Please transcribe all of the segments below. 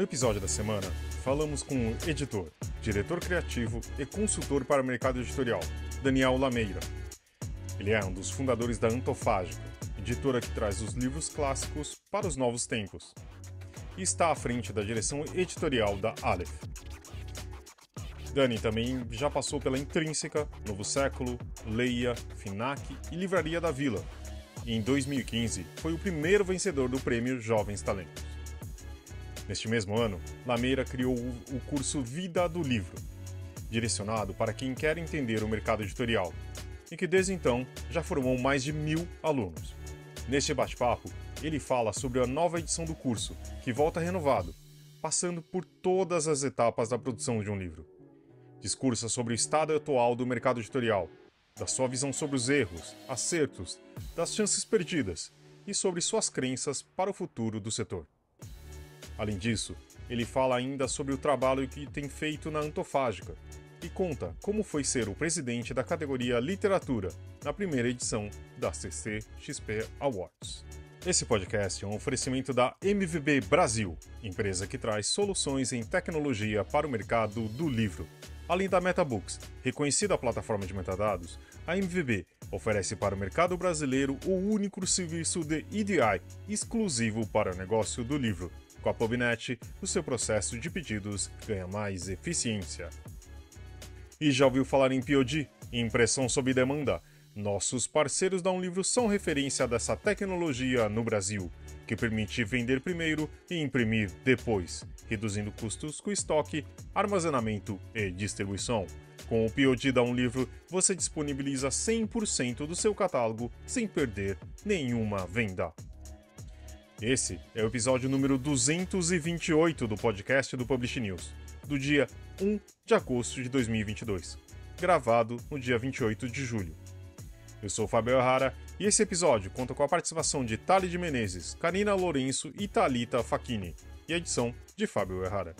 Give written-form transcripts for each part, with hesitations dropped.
episódio da semana, falamos com o editor, diretor criativo e consultor para o mercado editorial, Daniel Lameira. Ele é um dos fundadores da Antofágica, editora que traz os livros clássicos para os novos tempos, e está à frente da direção editorial da Aleph. Dani também já passou pela Intrínseca, Novo Século, Leia, Finac e Livraria da Vila, e em 2015 foi o primeiro vencedor do prêmio Jovens Talentos. Neste mesmo ano, Lameira criou o curso Vida do Livro, direcionado para quem quer entender o mercado editorial, e que desde então já formou mais de 1.000 alunos. Neste bate-papo, ele fala sobre a nova edição do curso, que volta renovado, passando por todas as etapas da produção de um livro. Discursa sobre o estado atual do mercado editorial, da sua visão sobre os erros, acertos, das chances perdidas e sobre suas crenças para o futuro do setor. Além disso, ele fala ainda sobre o trabalho que tem feito na Antofágica e conta como foi ser o presidente da categoria Literatura na primeira edição da CCXP Awards. Esse podcast é um oferecimento da MVB Brasil, empresa que traz soluções em tecnologia para o mercado do livro. Além da MetaBooks, reconhecida plataforma de metadados, a MVB oferece para o mercado brasileiro o único serviço de EDI exclusivo para o negócio do livro. Com a PubNet, o seu processo de pedidos ganha mais eficiência. E já ouviu falar em POD, impressão sob demanda? Nossos parceiros da Livro são referência dessa tecnologia no Brasil, que permite vender primeiro e imprimir depois, reduzindo custos com estoque, armazenamento e distribuição. Com o POD da Livro, você disponibiliza 100% do seu catálogo sem perder nenhuma venda. Esse é o episódio número 228 do podcast do Publish News, do dia 1 de agosto de 2022, gravado no dia 28 de julho. Eu sou o Fábio Errara e esse episódio conta com a participação de Thali de Menezes, Karina Lourenço e Thalita Facchini, e a edição de Fábio Errara.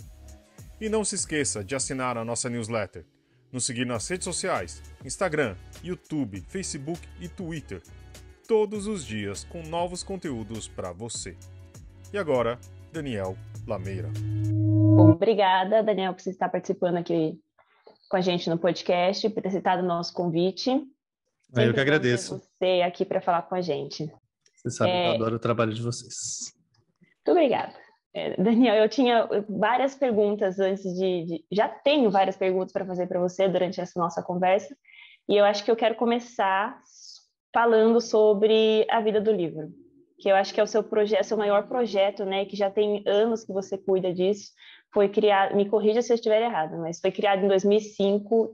E não se esqueça de assinar a nossa newsletter, nos seguir nas redes sociais, Instagram, YouTube, Facebook e Twitter, todos os dias com novos conteúdos para você. E agora, Daniel Lameira. Obrigada, Daniel, por você estar participando aqui com a gente no podcast, por ter aceitado o nosso convite. Eu que agradeço. Você aqui para falar com a gente. Você sabe que eu adoro o trabalho de vocês. Muito obrigada. Daniel, eu tinha várias perguntas Já tenho várias perguntas para fazer para você durante essa nossa conversa, e eu acho que eu quero começar falando sobre a vida do livro, que eu acho que é o seu projeto, seu maior projeto, né, que já tem anos que você cuida disso. Foi criado, me corrija se eu estiver errado, mas foi criado em 2005,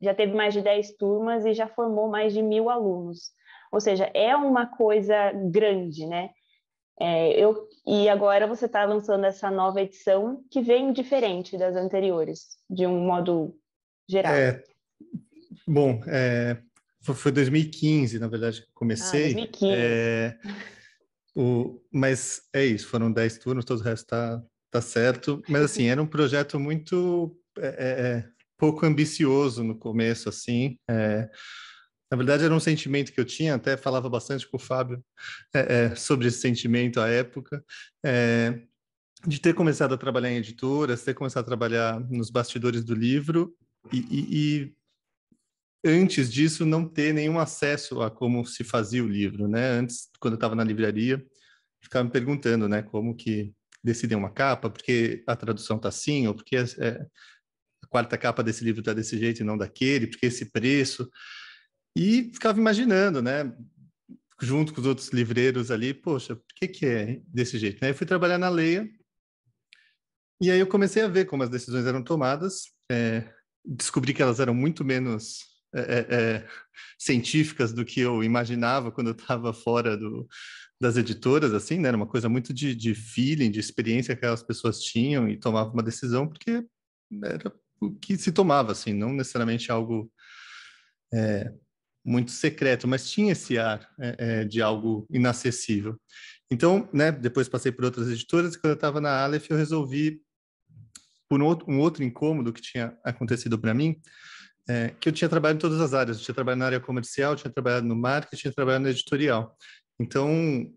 já teve mais de 10 turmas e já formou mais de 1.000 alunos. Ou seja, é uma coisa grande, né? E agora você está lançando essa nova edição que vem diferente das anteriores, de um modo geral. Foi 2015, na verdade, que comecei. 2015. Mas é isso, foram 10 turnos, todo o resto tá certo. Mas, assim, era um projeto muito pouco ambicioso no começo, assim. Na verdade, era um sentimento que eu tinha, até falava bastante com o Fábio sobre esse sentimento à época, de ter começado a trabalhar em editoras, ter começado a trabalhar nos bastidores do livro e antes disso, não ter nenhum acesso a como se fazia o livro, né? Antes, quando eu estava na livraria, ficava me perguntando, né, como que decidem uma capa, porque a tradução está assim, ou porque a quarta capa desse livro está desse jeito e não daquele, porque esse preço. E ficava imaginando, né, junto com os outros livreiros ali, poxa, por que é desse jeito? Né? Eu fui trabalhar na Leia, e aí eu comecei a ver como as decisões eram tomadas, descobri que elas eram muito menos científicas do que eu imaginava quando eu estava fora das editoras, assim, né? Era uma coisa muito de feeling, de experiência que aquelas pessoas tinham e tomavam uma decisão porque era o que se tomava, assim, não necessariamente algo muito secreto, mas tinha esse ar de algo inacessível. Então, né, depois passei por outras editoras e quando eu estava na Aleph eu resolvi, por um outro incômodo que tinha acontecido para mim, que eu tinha trabalhado em todas as áreas. Eu tinha trabalhado na área comercial, tinha trabalhado no marketing, tinha trabalhado no editorial. Então,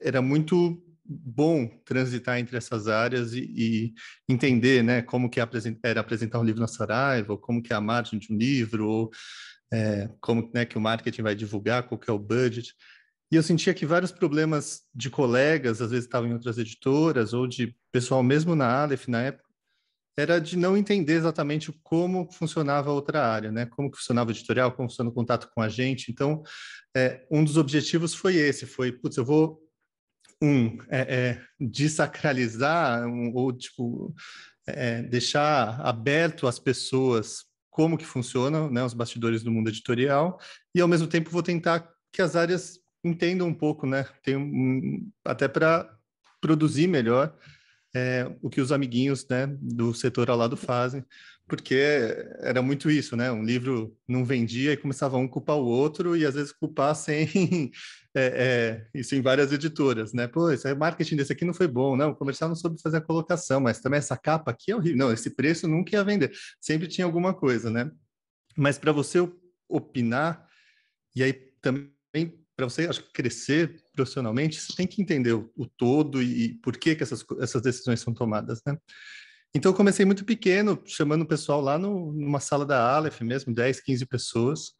era muito bom transitar entre essas áreas e entender, né, como que era apresentar um livro na Saraiva, ou como que é a margem de um livro, ou como, né, que o marketing vai divulgar, qual que é o budget. E eu sentia que vários problemas de colegas, às vezes estavam em outras editoras, ou de pessoal mesmo na Aleph, na época, era de não entender exatamente como funcionava a outra área, né? Como que funcionava o editorial, como funciona o contato com a gente. Então, um dos objetivos foi esse, putz, eu vou, desacralizar, ou, tipo, deixar aberto às pessoas como que funcionam, né, os bastidores do mundo editorial, e, ao mesmo tempo, vou tentar que as áreas entendam um pouco, né? Até para produzir melhor o que os amiguinhos, né, do setor ao lado fazem, porque era muito isso, né? Um livro não vendia e começava um a culpar o outro e às vezes culpar sem isso em várias editoras, né? Pô, esse marketing desse aqui não foi bom, não, o comercial não soube fazer a colocação, mas também essa capa aqui é horrível, não, esse preço nunca ia vender, sempre tinha alguma coisa, né? Mas para você opinar e aí também para você, acho que crescer profissionalmente, você tem que entender o todo e por que essas decisões são tomadas, né? Então, eu comecei muito pequeno, chamando o pessoal lá numa sala da Aleph mesmo, 10, 15 pessoas.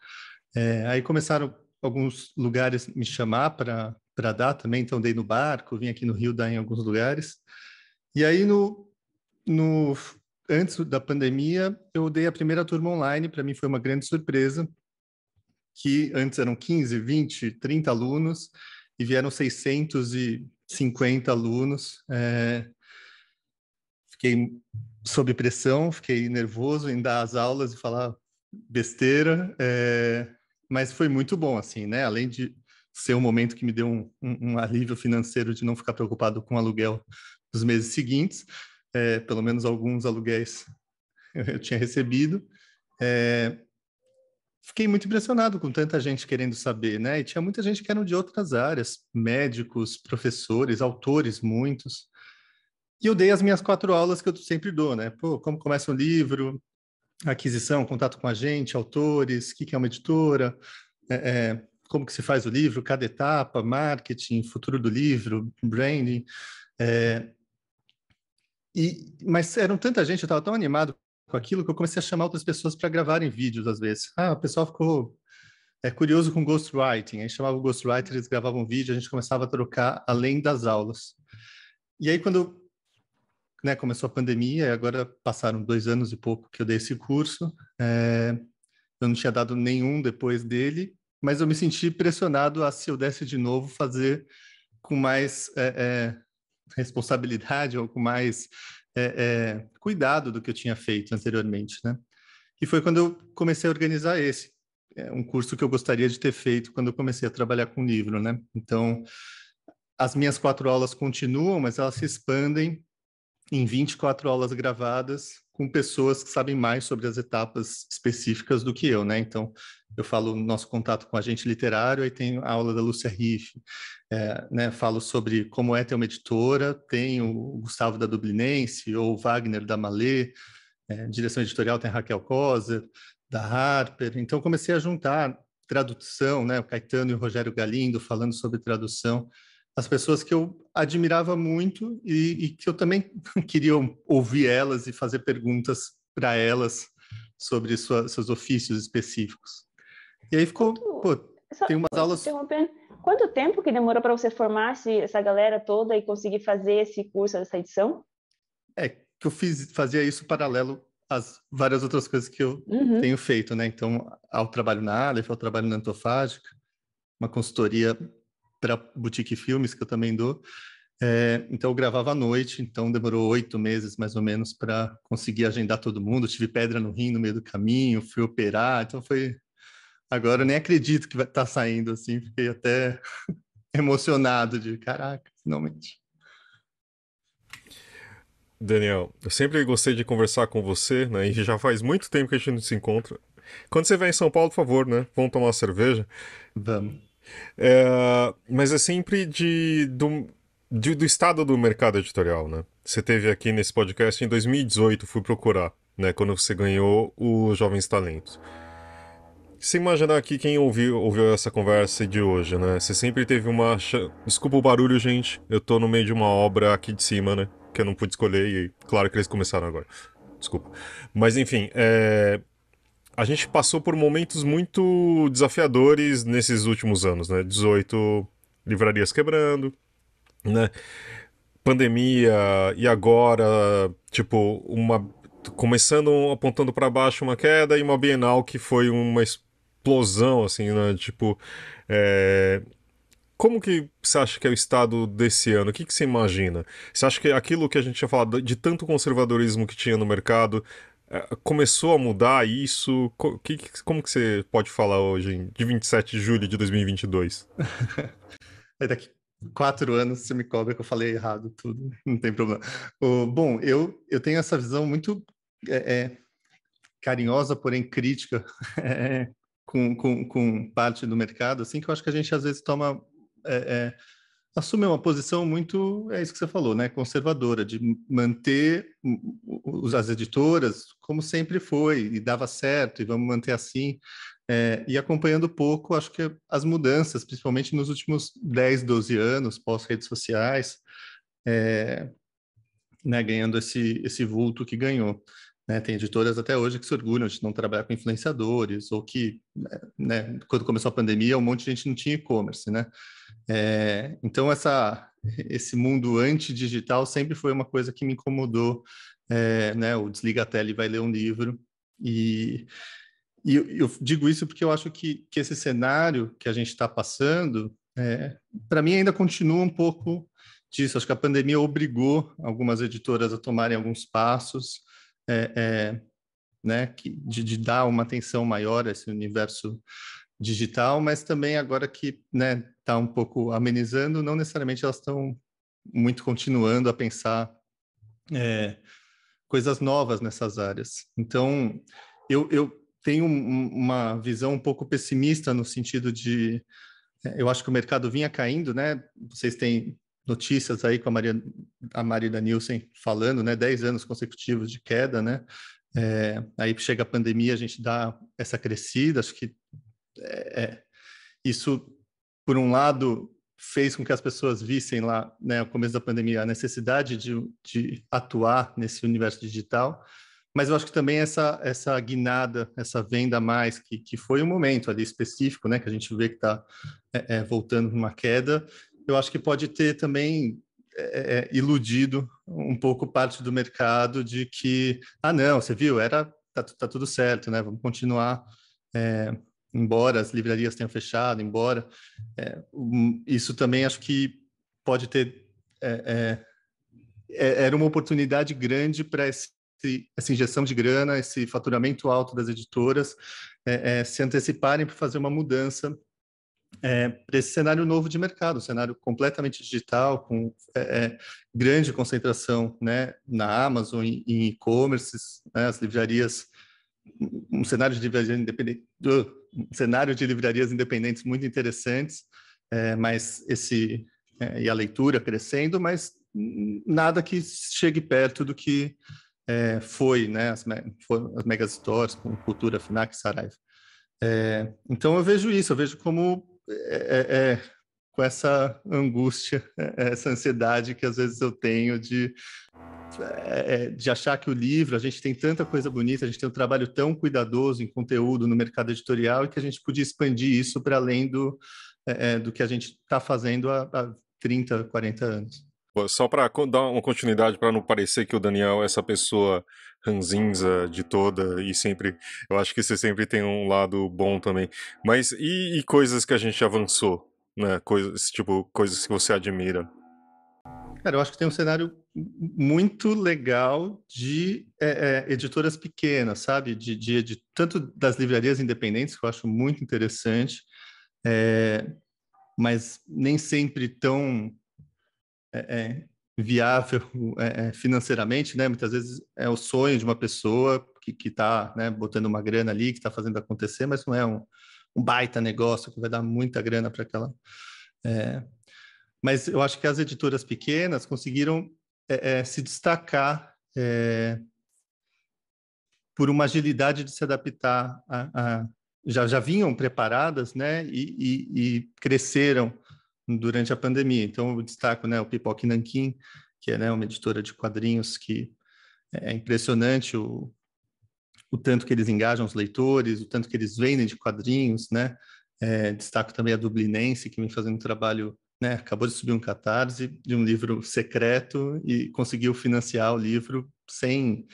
Aí começaram alguns lugares me chamar para dar também, então dei no barco, vim aqui no Rio dar em alguns lugares. E aí, antes da pandemia, eu dei a primeira turma online, para mim foi uma grande surpresa, que antes eram 15, 20, 30 alunos, e vieram 650 alunos. Fiquei sob pressão, fiquei nervoso em dar as aulas e falar besteira, mas foi muito bom, assim, né? Além de ser um momento que me deu um alívio financeiro de não ficar preocupado com o aluguel dos meses seguintes, pelo menos alguns aluguéis eu tinha recebido. Fiquei muito impressionado com tanta gente querendo saber, né? E tinha muita gente que eram de outras áreas, médicos, professores, autores, muitos. E eu dei as minhas 4 aulas que eu sempre dou, né? Pô, como começa um livro, aquisição, contato com a gente, autores, o que é uma editora, como que se faz o livro, cada etapa, marketing, futuro do livro, branding. Mas eram tanta gente, eu estava tão animado com aquilo que eu comecei a chamar outras pessoas para gravarem vídeos às vezes. O pessoal ficou curioso com ghostwriting, aí chamava o ghostwriter, eles gravavam um vídeo, a gente começava a trocar além das aulas. E aí quando, né, começou a pandemia, agora passaram 2 anos e pouco que eu dei esse curso, eu não tinha dado nenhum depois dele, mas eu me senti pressionado a, se eu desse de novo, fazer com mais responsabilidade ou com mais cuidado do que eu tinha feito anteriormente, né? E foi quando eu comecei a organizar um curso que eu gostaria de ter feito quando eu comecei a trabalhar com livro, né? Então, as minhas 4 aulas continuam, mas elas se expandem em 24 aulas gravadas com pessoas que sabem mais sobre as etapas específicas do que eu, né? Então, eu falo nosso contato com agente literário, aí tem a aula da Lúcia Riff, né? Falo sobre como é ter uma editora, tem o Gustavo da Dublinense, ou o Wagner da Malê, direção editorial tem a Raquel Koser, da Harper. Então, comecei a juntar tradução, né? O Caetano e o Rogério Galindo falando sobre tradução, as pessoas que eu admirava muito e que eu também queria ouvir elas e fazer perguntas para elas sobre seus ofícios específicos. E aí ficou, tem umas aulas... Quanto tempo que demorou para você formar essa galera toda e conseguir fazer esse curso, essa edição? Que eu fazia isso paralelo às várias outras coisas que eu tenho feito, né? Então, ao trabalho na Aleph, ao trabalho na Antofágica, uma consultoria para Boutique Filmes, que eu também dou. Então, eu gravava à noite, então demorou 8 meses, mais ou menos, para conseguir agendar todo mundo. Tive pedra no rim no meio do caminho, fui operar, então foi... Agora eu nem acredito que vai estar saindo, assim, fiquei até emocionado de, caraca, finalmente. Daniel, eu sempre gostei de conversar com você, né? E já faz muito tempo que a gente não se encontra. Quando você vier em São Paulo, por favor, né? Vamos tomar uma cerveja? Vamos. Mas é sempre do estado do mercado editorial, né? Você teve aqui nesse podcast em 2018, fui procurar, né? Quando você ganhou o Jovens Talentos. Você imaginar aqui quem ouviu essa conversa de hoje, né? Você sempre teve uma... Desculpa o barulho, gente. Eu tô no meio de uma obra aqui de cima, né? Que eu não pude escolher e claro que eles começaram agora. Desculpa. Mas enfim, a gente passou por momentos muito desafiadores nesses últimos anos, né? 18 livrarias quebrando, né? Pandemia e agora, tipo, começando apontando para baixo uma queda e uma Bienal que foi uma explosão, assim, né? Tipo, é, como que você acha que é o estado desse ano? O que você imagina? Você acha que aquilo que a gente tinha falado de tanto conservadorismo que tinha no mercado começou a mudar isso? Como que você pode falar hoje, de 27 de julho de 2022? Aí daqui 4 anos você me cobra que eu falei errado tudo, não tem problema. Bom, eu tenho essa visão muito carinhosa, porém crítica, com parte do mercado, assim, que eu acho que a gente às vezes assume uma posição muito, é isso que você falou, né, conservadora, de manter as editoras como sempre foi, e dava certo, e vamos manter assim, e acompanhando pouco, acho que as mudanças, principalmente nos últimos 10, 12 anos, pós-redes sociais, né, ganhando esse vulto que ganhou. Né? Tem editoras até hoje que se orgulham de não trabalhar com influenciadores, ou que, né, quando começou a pandemia, um monte de gente não tinha e-commerce, né? Então, esse mundo antidigital sempre foi uma coisa que me incomodou, né? O desliga a tela e vai ler um livro. E eu digo isso porque eu acho que esse cenário que a gente está passando, para mim, ainda continua um pouco disso. Acho que a pandemia obrigou algumas editoras a tomarem alguns passos, né, de dar uma atenção maior a esse universo digital, mas também agora que, né, está um pouco amenizando, não necessariamente elas estão muito continuando a pensar coisas novas nessas áreas. Então, eu tenho uma visão um pouco pessimista no sentido de, eu acho que o mercado vinha caindo, né? Vocês têm notícias aí com a Marida Nielsen falando, né? 10 anos consecutivos de queda, né? Aí chega a pandemia, a gente dá essa crescida, acho que isso, por um lado, fez com que as pessoas vissem lá, né, no começo da pandemia, a necessidade de atuar nesse universo digital, mas eu acho que também essa guinada, essa venda a mais, que foi um momento ali específico, né, que a gente vê que está voltando numa queda, eu acho que pode ter também iludido um pouco parte do mercado de que, não, você viu, tá tudo certo, né, vamos continuar, embora as livrarias tenham fechado, embora isso também acho que pode ter era uma oportunidade grande para essa injeção de grana, esse faturamento alto das editoras se anteciparem para fazer uma mudança para esse cenário novo de mercado, um cenário completamente digital, com grande concentração, né, na Amazon, em e-commerces, né, as livrarias, um cenário de livrarias independentes, um cenário de livrarias independentes muito interessantes, mas e a leitura crescendo, mas nada que chegue perto do que foi, né, as megastores com Cultura, Fnac, Saraiva. Então eu vejo isso, eu vejo como com essa angústia, essa ansiedade que às vezes eu tenho de achar que o livro, a gente tem tanta coisa bonita, a gente tem um trabalho tão cuidadoso em conteúdo no mercado editorial e que a gente podia expandir isso para além do que a gente está fazendo há 30, 40 anos. Só para dar uma continuidade, para não parecer que o Daniel é essa pessoa ranzinza de toda e sempre... Eu acho que você sempre tem um lado bom também. Mas e coisas que a gente avançou, né? Coisas que você admira? Cara, eu acho que tem um cenário muito legal de editoras pequenas, sabe? Tanto das livrarias independentes, que eu acho muito interessante, mas nem sempre tão viável financeiramente, né? Muitas vezes é o sonho de uma pessoa que está, né, botando uma grana ali, que está fazendo acontecer, mas não é um baita negócio que vai dar muita grana para aquela... Mas eu acho que as editoras pequenas conseguiram se destacar por uma agilidade de se adaptar já vinham preparadas, né, e cresceram durante a pandemia. Então, eu destaco, né, o Pipoca Nanquim, que é, né, uma editora de quadrinhos que é impressionante o tanto que eles engajam os leitores, o tanto que eles vendem de quadrinhos, né? Destaco também a Dublinense, que vem fazendo um trabalho, né? Acabou de subir um catarse de um livro secreto e conseguiu financiar o livro sem...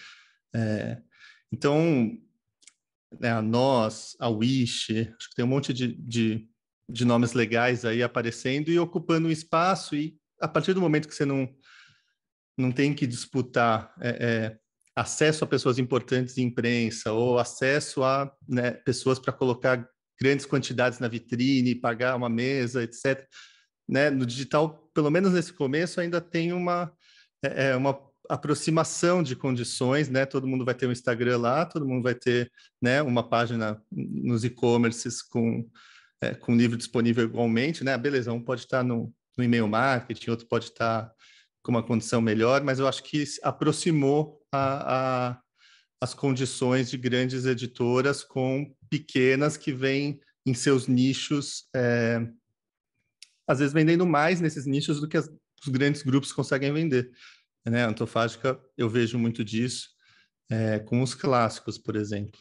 Então, né, a Nós, a Wish, acho que tem um monte de nomes legais aí aparecendo e ocupando um espaço, e a partir do momento que você não tem que disputar acesso a pessoas importantes em imprensa ou acesso a, né, pessoas para colocar grandes quantidades na vitrine, pagar uma mesa, etc. Né? No digital, pelo menos nesse começo, ainda tem uma aproximação de condições, né? Todo mundo vai ter um Instagram lá, todo mundo vai ter, né, uma página nos e-commerces com livro disponível igualmente, né? Beleza, um pode estar no e-mail marketing, outro pode estar com uma condição melhor, mas eu acho que aproximou as condições de grandes editoras com pequenas que vêm em seus nichos, às vezes vendendo mais nesses nichos do que os grandes grupos conseguem vender. Né? A Antofágica, eu vejo muito disso com os clássicos, por exemplo.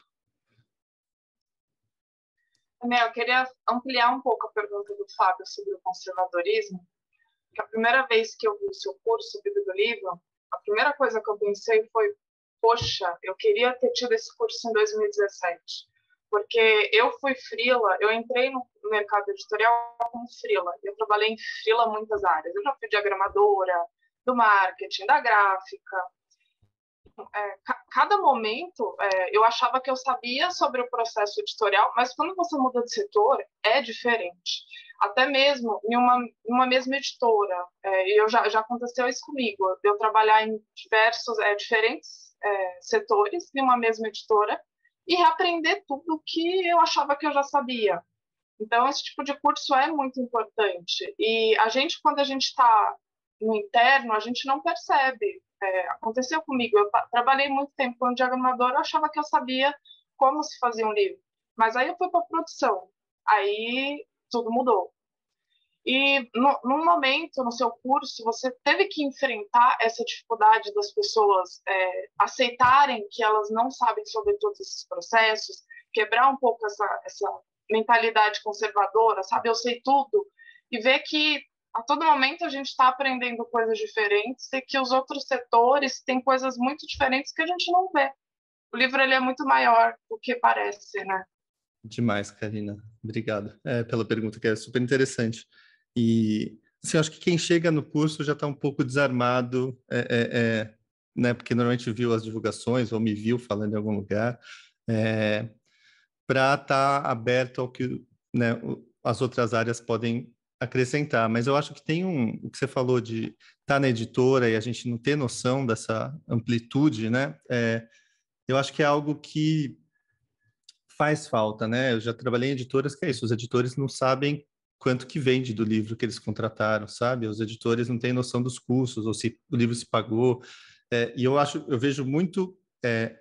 Eu queria ampliar um pouco a pergunta do Fábio sobre o conservadorismo, que a primeira vez que eu vi o seu curso, Vida do Livro, a primeira coisa que eu pensei foi, poxa, eu queria ter tido esse curso em 2017, porque eu fui freela, eu entrei no mercado editorial como freela, eu trabalhei em freela em muitas áreas, eu já fui diagramadora, do marketing, da gráfica. Cada momento eu achava que eu sabia sobre o processo editorial, mas quando você muda de setor, é diferente. Até mesmo em uma mesma editora, já aconteceu isso comigo, eu trabalhar em diferentes setores em uma mesma editora e reaprender tudo que eu achava que eu já sabia. Então, esse tipo de curso é muito importante. E a gente, quando a gente está no interno, a gente não percebe. Aconteceu comigo, eu trabalhei muito tempo como diagramadora, eu achava que eu sabia como se fazia um livro. Mas aí eu fui para a produção, aí tudo mudou. E num momento no seu curso, você teve que enfrentar essa dificuldade das pessoas aceitarem que elas não sabem sobre todos esses processos, quebrar um pouco essa mentalidade conservadora, sabe? Eu sei tudo, e ver que a todo momento a gente está aprendendo coisas diferentes e que os outros setores têm coisas muito diferentes que a gente não vê. O livro ele é muito maior do que parece, né? Demais, Karina. Obrigado pela pergunta, que é super interessante. E assim, eu acho que quem chega no curso já está um pouco desarmado, né, porque normalmente viu as divulgações ou me viu falando em algum lugar, para estar aberto ao que, né, as outras áreas podem acrescentar. Mas eu acho que tem o que você falou de estar na editora e a gente não ter noção dessa amplitude, né? Eu acho que é algo que faz falta, né? Eu já trabalhei em editoras que é isso, os editores não sabem quanto que vende do livro que eles contrataram, sabe? Os editores não têm noção dos custos, ou se o livro se pagou. E eu vejo muito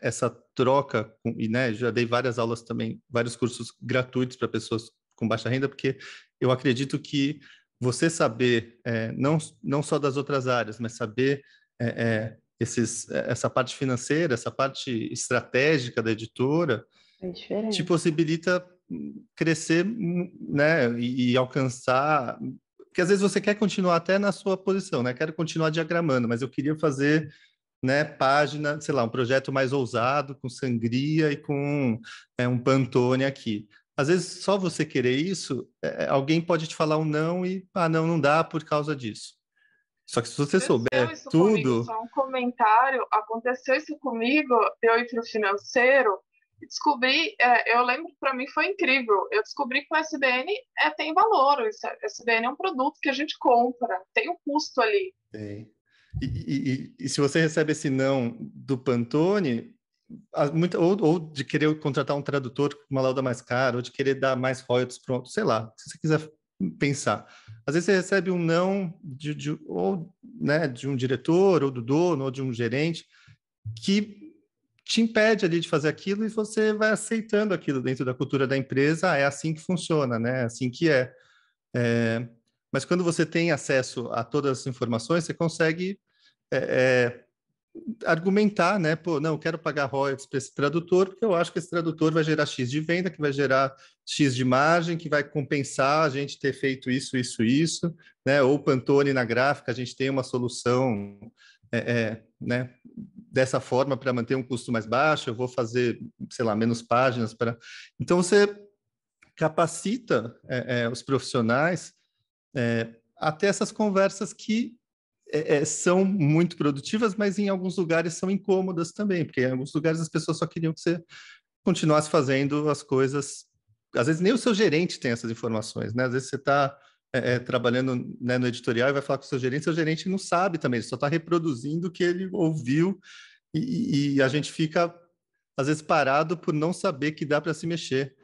essa troca, e né, já dei várias aulas também, vários cursos gratuitos para pessoas com baixa renda, porque eu acredito que você saber, não só das outras áreas, mas saber essa parte financeira, essa parte estratégica da editora, te possibilita crescer, né, e alcançar, porque às vezes você quer continuar até na sua posição, né, quero continuar diagramando, mas eu queria fazer, né, página, sei lá, um projeto mais ousado, com sangria e com um Pantone aqui. Às vezes, só você querer isso, alguém pode te falar um não e, não dá por causa disso. Só que se você souber isso tudo... Comigo, só um comentário, aconteceu isso comigo, eu ir para o financeiro, e descobri, eu lembro que para mim foi incrível, eu descobri que o SBN tem valor, o SBN é um produto que a gente compra, tem um custo ali. Tem. E se você recebe esse não do Pantone... ou de querer contratar um tradutor com uma lauda mais cara, ou de querer dar mais royalties pronto, sei lá, se você quiser pensar. Às vezes você recebe um não ou, né, de um diretor, ou do dono, ou de um gerente, que te impede ali de fazer aquilo e você vai aceitando aquilo dentro da cultura da empresa. É assim que funciona, né? É assim que é. Mas quando você tem acesso a todas as informações, você consegue argumentar, né? Pô, não, eu quero pagar royalties para esse tradutor, porque eu acho que esse tradutor vai gerar X de venda, que vai gerar X de margem, que vai compensar a gente ter feito isso, isso, isso, né? Ou Pantone na gráfica, a gente tem uma solução, né? Dessa forma para manter um custo mais baixo, eu vou fazer, sei lá, menos páginas para. Então você capacita os profissionais até essas conversas que são muito produtivas, mas em alguns lugares são incômodas também, porque em alguns lugares as pessoas só queriam que você continuasse fazendo as coisas. Às vezes nem o seu gerente tem essas informações, né? Às vezes você está trabalhando, né, no editorial e vai falar com o seu gerente não sabe também, ele só está reproduzindo o que ele ouviu e a gente fica, às vezes, parado por não saber que dá para se mexer.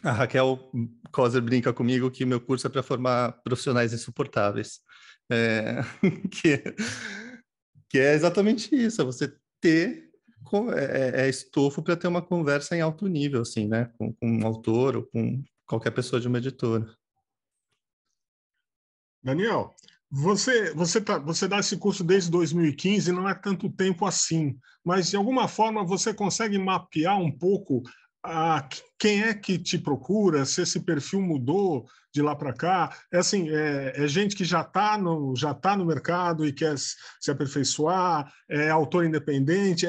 A Raquel Coser brinca comigo que meu curso é para formar profissionais insuportáveis. Que, que é exatamente isso, é você ter estofo para ter uma conversa em alto nível, assim, né? Com um autor ou com qualquer pessoa de uma editora. Daniel, você dá esse curso desde 2015, não é tanto tempo assim, mas de alguma forma você consegue mapear um pouco quem é que te procura, se esse perfil mudou de lá para cá? Assim, é gente que já está no mercado e quer se aperfeiçoar, é autor independente,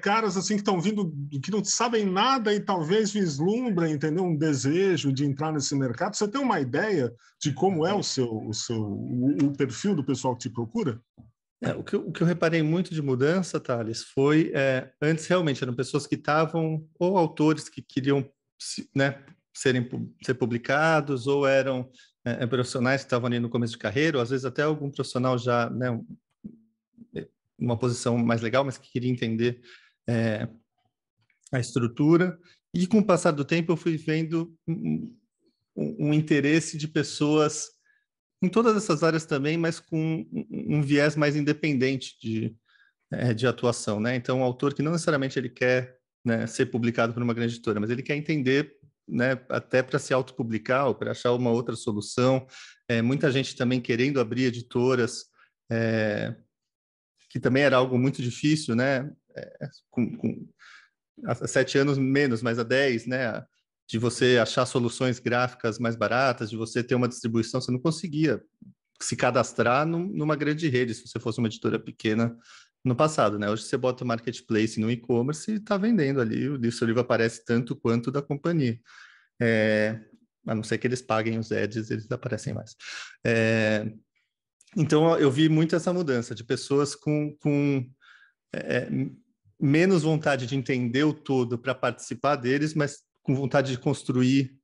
caras assim que estão vindo, que não sabem nada e talvez vislumbrem, entendeu? Um desejo de entrar nesse mercado. Você tem uma ideia de como é o perfil do pessoal que te procura? O que eu reparei muito de mudança, Thales, foi antes realmente eram pessoas que estavam, ou autores que queriam, né, ser publicados, ou eram profissionais que estavam ali no começo de carreira, ou às vezes até algum profissional já, né, uma posição mais legal, mas que queria entender a estrutura. E com o passar do tempo eu fui vendo um interesse de pessoas em todas essas áreas também, mas com um viés mais independente de atuação, né? Então, um autor que não necessariamente ele quer, né, ser publicado por uma grande editora, mas ele quer entender, né, até para se autopublicar ou para achar uma outra solução. Muita gente também querendo abrir editoras, que também era algo muito difícil, né? Há 7 anos menos, mas há 10, né? De você achar soluções gráficas mais baratas, de você ter uma distribuição, você não conseguia se cadastrar numa grande rede, se você fosse uma editora pequena no passado, né? Hoje você bota o marketplace no e-commerce e está vendendo ali, o seu livro aparece tanto quanto da companhia. A não ser que eles paguem os ads, eles aparecem mais. Então, eu vi muito essa mudança de pessoas com menos vontade de entender o todo para participar deles, mas com vontade de construir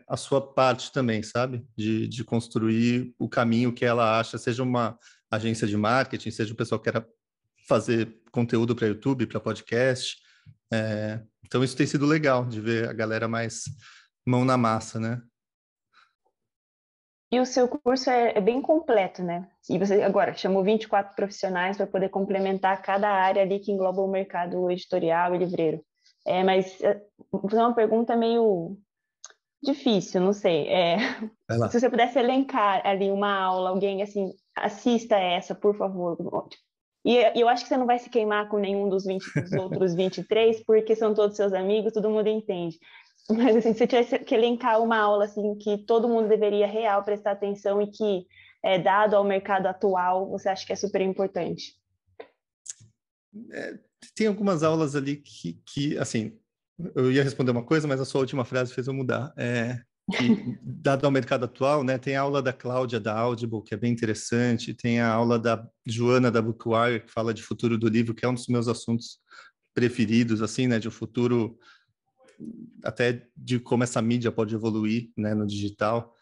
a sua parte também, sabe? De construir o caminho que ela acha, seja uma agência de marketing, seja o pessoal que queira fazer conteúdo para YouTube, para podcast. Então, isso tem sido legal, de ver a galera mais mão na massa, né? E o seu curso é bem completo, né? E você agora chamou 24 profissionais para poder complementar cada área ali que engloba o mercado editorial e livreiro. Mas vou fazer uma pergunta meio difícil, não sei. Se você pudesse elencar ali uma aula, alguém assim, assista essa, por favor. E eu acho que você não vai se queimar com nenhum dos outros 23, porque são todos seus amigos, todo mundo entende. Mas assim, se você tivesse que elencar uma aula assim, que todo mundo deveria real prestar atenção e que, dado ao mercado atual, você acha que é super importante? Tem algumas aulas ali que, assim, eu ia responder uma coisa, mas a sua última frase fez eu mudar. Que, dado ao mercado atual, né, tem a aula da Cláudia, da Audible, que é bem interessante, tem a aula da Joana, da Bookwire, que fala de futuro do livro, que é um dos meus assuntos preferidos, assim, né, de um futuro até de como essa mídia pode evoluir, né, no digital.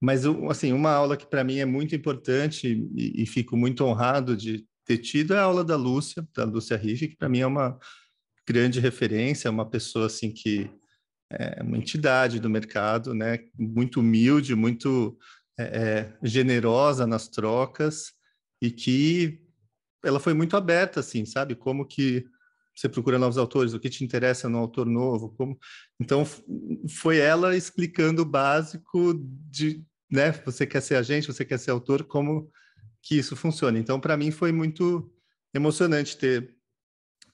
Mas, assim, uma aula que para mim é muito importante e fico muito honrado de ter tido é a aula da Lúcia Riffe, que para mim é uma grande referência, uma pessoa assim que é uma entidade do mercado, né? Muito humilde, muito generosa nas trocas e que ela foi muito aberta, assim, sabe? Como que você procura novos autores, o que te interessa no autor novo, como... Então, foi ela explicando o básico de, né? Você quer ser agente, você quer ser autor, como que isso funciona. Então, para mim, foi muito emocionante ter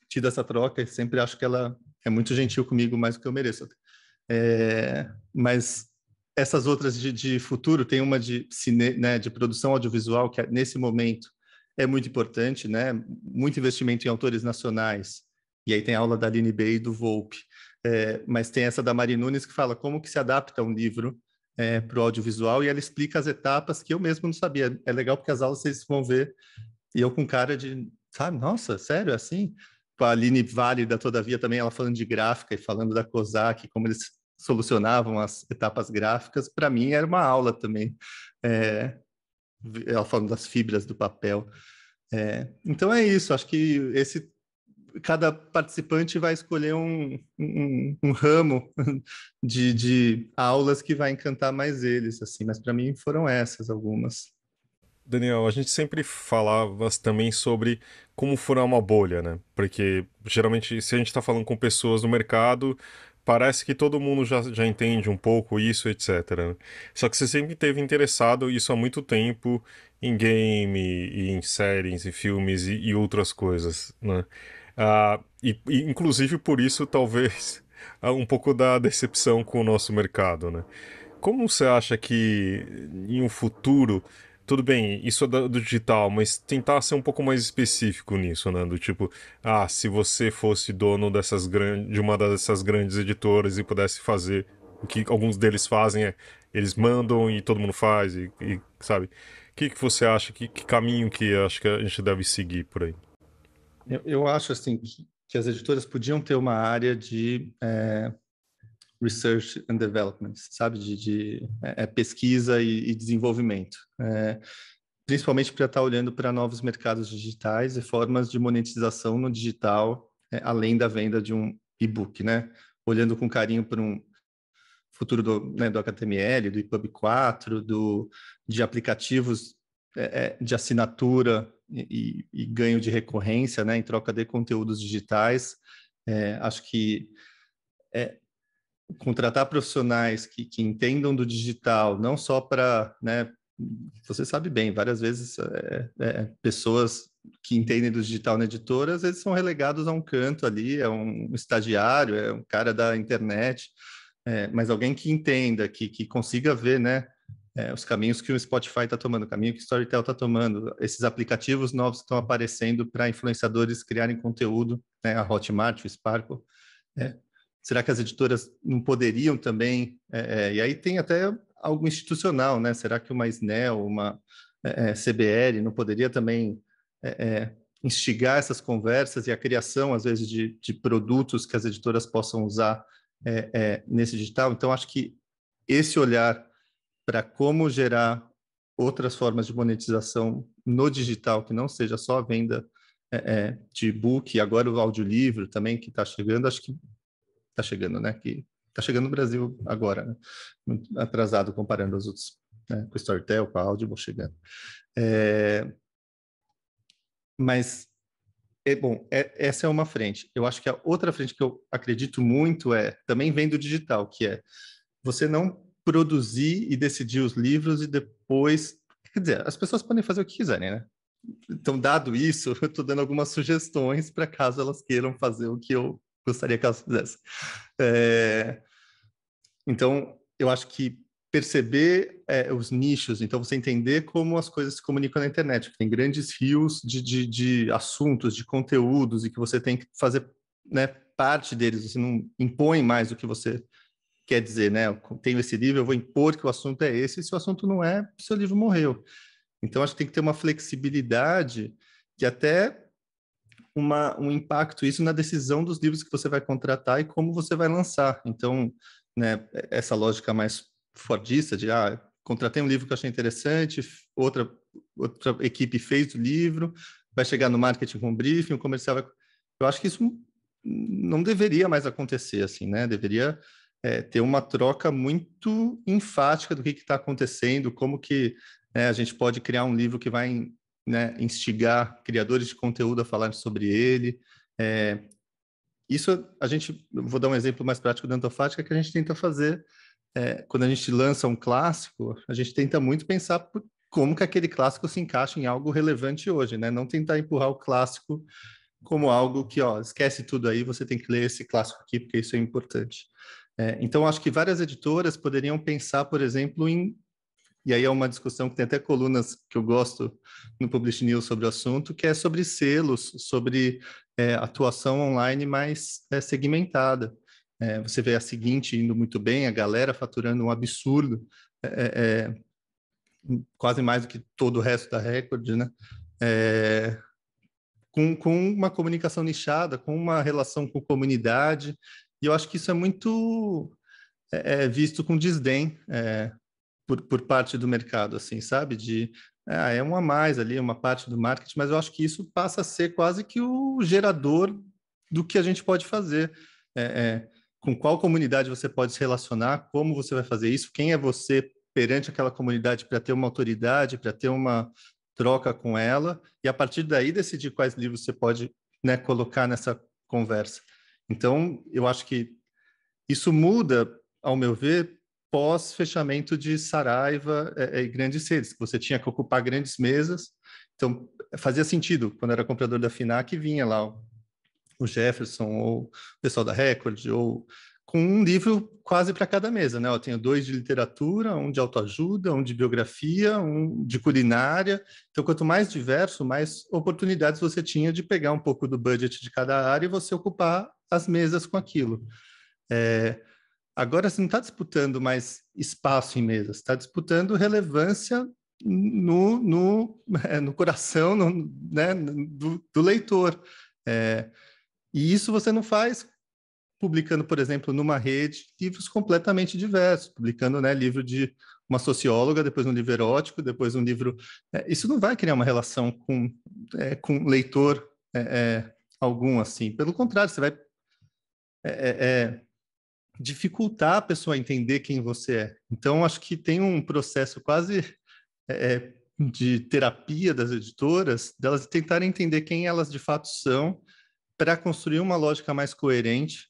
tido essa troca, e sempre acho que ela é muito gentil comigo, mais do que eu mereço. Mas essas outras de futuro, tem uma de cine, né, de produção audiovisual, que nesse momento é muito importante, né? Muito investimento em autores nacionais. E aí tem a aula da Aline Bey e do Volpe. Mas tem essa da Mari Nunes, que fala como que se adapta um livro para o audiovisual, e ela explica as etapas que eu mesmo não sabia. É legal porque as aulas vocês vão ver, e eu com cara de, sabe, nossa, sério, é assim? Com a Aline Válida, todavia, também ela falando de gráfica e falando da COSAC, como eles solucionavam as etapas gráficas, para mim era uma aula também. Ela falando das fibras do papel. Então é isso, acho que cada participante vai escolher um ramo de aulas que vai encantar mais eles, assim, mas para mim foram essas algumas. Daniel, a gente sempre falava também sobre como furar uma bolha, né? Porque geralmente, se a gente está falando com pessoas no mercado, parece que todo mundo já entende um pouco isso, etc, né? Só que você sempre esteve interessado, isso há muito tempo, em game, e em séries, e filmes e outras coisas, né? E inclusive por isso, talvez, um pouco da decepção com o nosso mercado, né? Como você acha que em um futuro, tudo bem, isso é do digital, mas tentar ser um pouco mais específico nisso, né? Do tipo, se você fosse dono de uma dessas grandes editoras e pudesse fazer o que alguns deles fazem, eles mandam e todo mundo faz, sabe? O que você acha, que caminho que acho que a gente deve seguir por aí? Eu acho, assim, que as editoras podiam ter uma área de research and development, sabe? De pesquisa e desenvolvimento. Principalmente para estar olhando para novos mercados digitais e formas de monetização no digital, além da venda de um e-book, né? Olhando com carinho para um futuro do HTML, do EPUB 4, de aplicativos de assinatura e ganho de recorrência, né? Em troca de conteúdos digitais. Acho que contratar profissionais que entendam do digital, não só para, né, você sabe bem, várias vezes pessoas que entendem do digital na editora, às vezes são relegados a um canto ali, é um estagiário, é um cara da internet, mas alguém que entenda, que consiga ver, né, os caminhos que o Spotify está tomando, o caminho que o Storytel está tomando, esses aplicativos novos que estão aparecendo para influenciadores criarem conteúdo, né, a Hotmart, o Sparkle, será que as editoras não poderiam também? E aí tem até algo institucional, né? Será que uma SNEL, uma CBL não poderia também instigar essas conversas e a criação, às vezes, de produtos que as editoras possam usar nesse digital? Então, acho que esse olhar para como gerar outras formas de monetização no digital, que não seja só a venda de e-book, e agora o audiolivro também, que está chegando, acho que está chegando, né? Que está chegando no Brasil agora, né? Muito atrasado comparando os outros, né? Com o Storytel, com a Audible chegando. Mas, bom, essa é uma frente. Eu acho que a outra frente que eu acredito muito também vem do digital, que é você não produzir e decidir os livros e depois... Quer dizer, as pessoas podem fazer o que quiserem, né? Então, dado isso, eu estou dando algumas sugestões para caso elas queiram fazer o que eu gostaria que elas fizessem. Então, eu acho que perceber os nichos, então você entender como as coisas se comunicam na internet, que tem grandes rios de assuntos, de conteúdos, e que você tem que fazer, né, parte deles, você não impõe mais o que você quer dizer, né? Eu tenho esse livro, eu vou impor que o assunto é esse, e se o assunto não é, seu livro morreu. Então, acho que tem que ter uma flexibilidade que até um impacto isso na decisão dos livros que você vai contratar e como você vai lançar. Então, né, essa lógica mais fordista de contratei um livro que eu achei interessante, outra equipe fez o livro, vai chegar no marketing com um briefing, o comercial vai... Eu acho que isso não deveria mais acontecer assim, né? Deveria ter uma troca muito enfática do que está acontecendo, como que a gente pode criar um livro que vai né, instigar criadores de conteúdo a falarem sobre ele. Isso vou dar um exemplo mais prático da Antofática, que a gente tenta fazer quando a gente lança um clássico, a gente tenta muito pensar como que aquele clássico se encaixa em algo relevante hoje, né? Não tentar empurrar o clássico como algo que, esquece tudo aí, você tem que ler esse clássico aqui, porque isso é importante. Então, acho que várias editoras poderiam pensar, por exemplo, e aí é uma discussão que tem até colunas que eu gosto no Publish News sobre o assunto, que é sobre selos, sobre atuação online mais segmentada. Você vê a Seguinte indo muito bem, a galera faturando um absurdo, quase mais do que todo o resto da Record, né? Com uma comunicação nichada, com uma relação com comunidade, e eu acho que isso é muito visto com desdém por parte do mercado, assim, sabe? É um a mais ali, uma parte do marketing, mas eu acho que isso passa a ser quase que o gerador do que a gente pode fazer. Com qual comunidade você pode se relacionar, como você vai fazer isso, quem é você perante aquela comunidade para ter uma autoridade, para ter uma troca com ela, e a partir daí decidir quais livros você pode, né, colocar nessa conversa. Então, eu acho que isso muda, ao meu ver, pós-fechamento de Saraiva e grandes redes, que você tinha que ocupar grandes mesas. Então, fazia sentido, quando era comprador da FINAC, vinha lá o Jefferson, ou o pessoal da Record, ou com um livro quase para cada mesa, né? Eu tenho 2 de literatura, um de autoajuda, um de biografia, um de culinária. Então, quanto mais diverso, mais oportunidades você tinha de pegar um pouco do budget de cada área e você ocupar as mesas com aquilo. Agora, você não está disputando mais espaço em mesas, está disputando relevância no coração, né, do leitor. E isso você não faz publicando, por exemplo, numa rede, livros completamente diversos, publicando, né, livro de uma socióloga, depois um livro erótico, depois um livro... isso não vai criar uma relação com leitor algum, assim. Pelo contrário, você vai dificultar a pessoa a entender quem você é. Então, acho que tem um processo quase de terapia das editoras, delas tentarem entender quem elas de fato são, para construir uma lógica mais coerente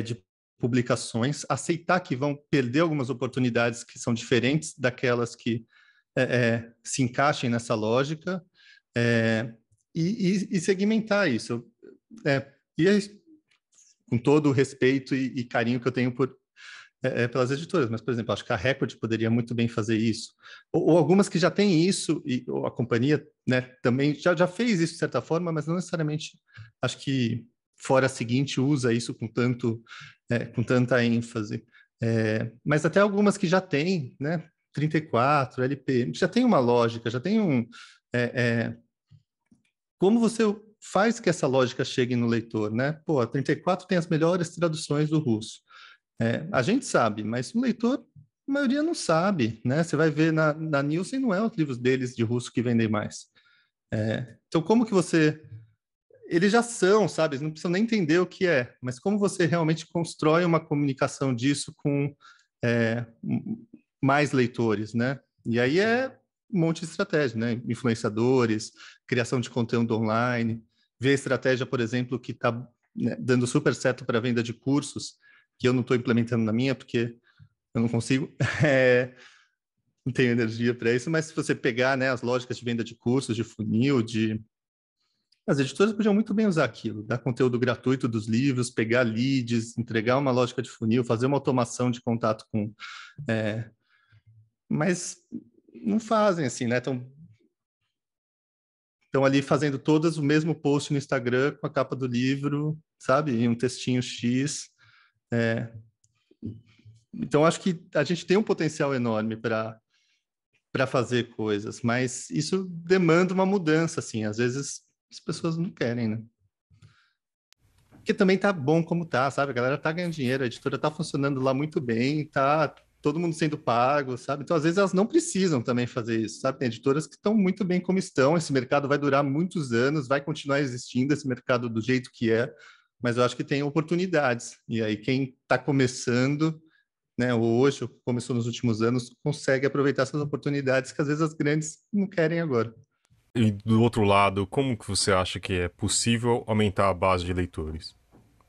de publicações, aceitar que vão perder algumas oportunidades que são diferentes daquelas que se encaixem nessa lógica, e segmentar isso. Com todo o respeito e carinho que eu tenho pelas editoras, mas, por exemplo, acho que a Record poderia muito bem fazer isso, ou algumas que já têm isso, ou a companhia, né, também já fez isso de certa forma, mas não necessariamente, acho que fora a Seguinte usa isso com tanta ênfase. Mas até algumas que já têm, né, 34, LP, já tem uma lógica, já tem como você faz que essa lógica chegue no leitor, né? Pô, a 34 tem as melhores traduções do russo. A gente sabe, mas o leitor, a maioria não sabe, né? Você vai ver na Nielsen, não é os livros deles de russo que vendem mais. Então, como que você... Eles já são, sabe? Eles não precisam nem entender o que é, mas como você realmente constrói uma comunicação disso com mais leitores, né? E aí um monte de estratégia, né? Influenciadores, criação de conteúdo online, ver a estratégia, por exemplo, que está, né, dando super certo para a venda de cursos, que eu não estou implementando na minha, porque eu não consigo, não tenho energia para isso, mas se você pegar, né, as lógicas de venda de cursos, de funil, as editoras podiam muito bem usar aquilo, dar conteúdo gratuito dos livros, pegar leads, entregar uma lógica de funil, fazer uma automação de contato com... Mas não fazem assim, né? Estão ali fazendo todas o mesmo post no Instagram com a capa do livro, sabe? E um textinho X. Então, acho que a gente tem um potencial enorme para fazer coisas, mas isso demanda uma mudança, assim. Às vezes as pessoas não querem, né? Porque também tá bom como tá, sabe? A galera tá ganhando dinheiro, a editora tá funcionando lá muito bem, tá todo mundo sendo pago, sabe? Então, às vezes, elas não precisam também fazer isso, sabe? Tem editoras que estão muito bem como estão, esse mercado vai durar muitos anos, vai continuar existindo esse mercado do jeito que é, mas eu acho que tem oportunidades. E aí, quem está começando, né, hoje, ou começou nos últimos anos, consegue aproveitar essas oportunidades que, às vezes, as grandes não querem agora. E do outro lado, como que você acha que é possível aumentar a base de leitores?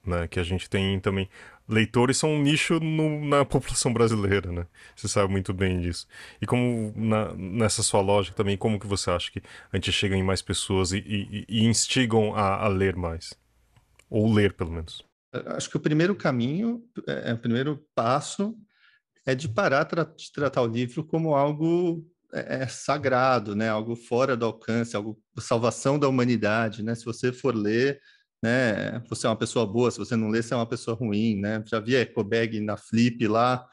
Né? Que a gente tem também... Leitores são um nicho na população brasileira, né? Você sabe muito bem disso. E como, nessa sua lógica também, como que você acha que a gente chega em mais pessoas e instigam a ler mais? Ou ler, pelo menos. Acho que o primeiro caminho, o primeiro passo é de parar de tratar o livro como algo sagrado, né? Algo fora do alcance, algo salvação da humanidade, né? Se você for ler, né? Você é uma pessoa boa, se você não ler, você é uma pessoa ruim, né? Já vi a ecobag na Flip lá,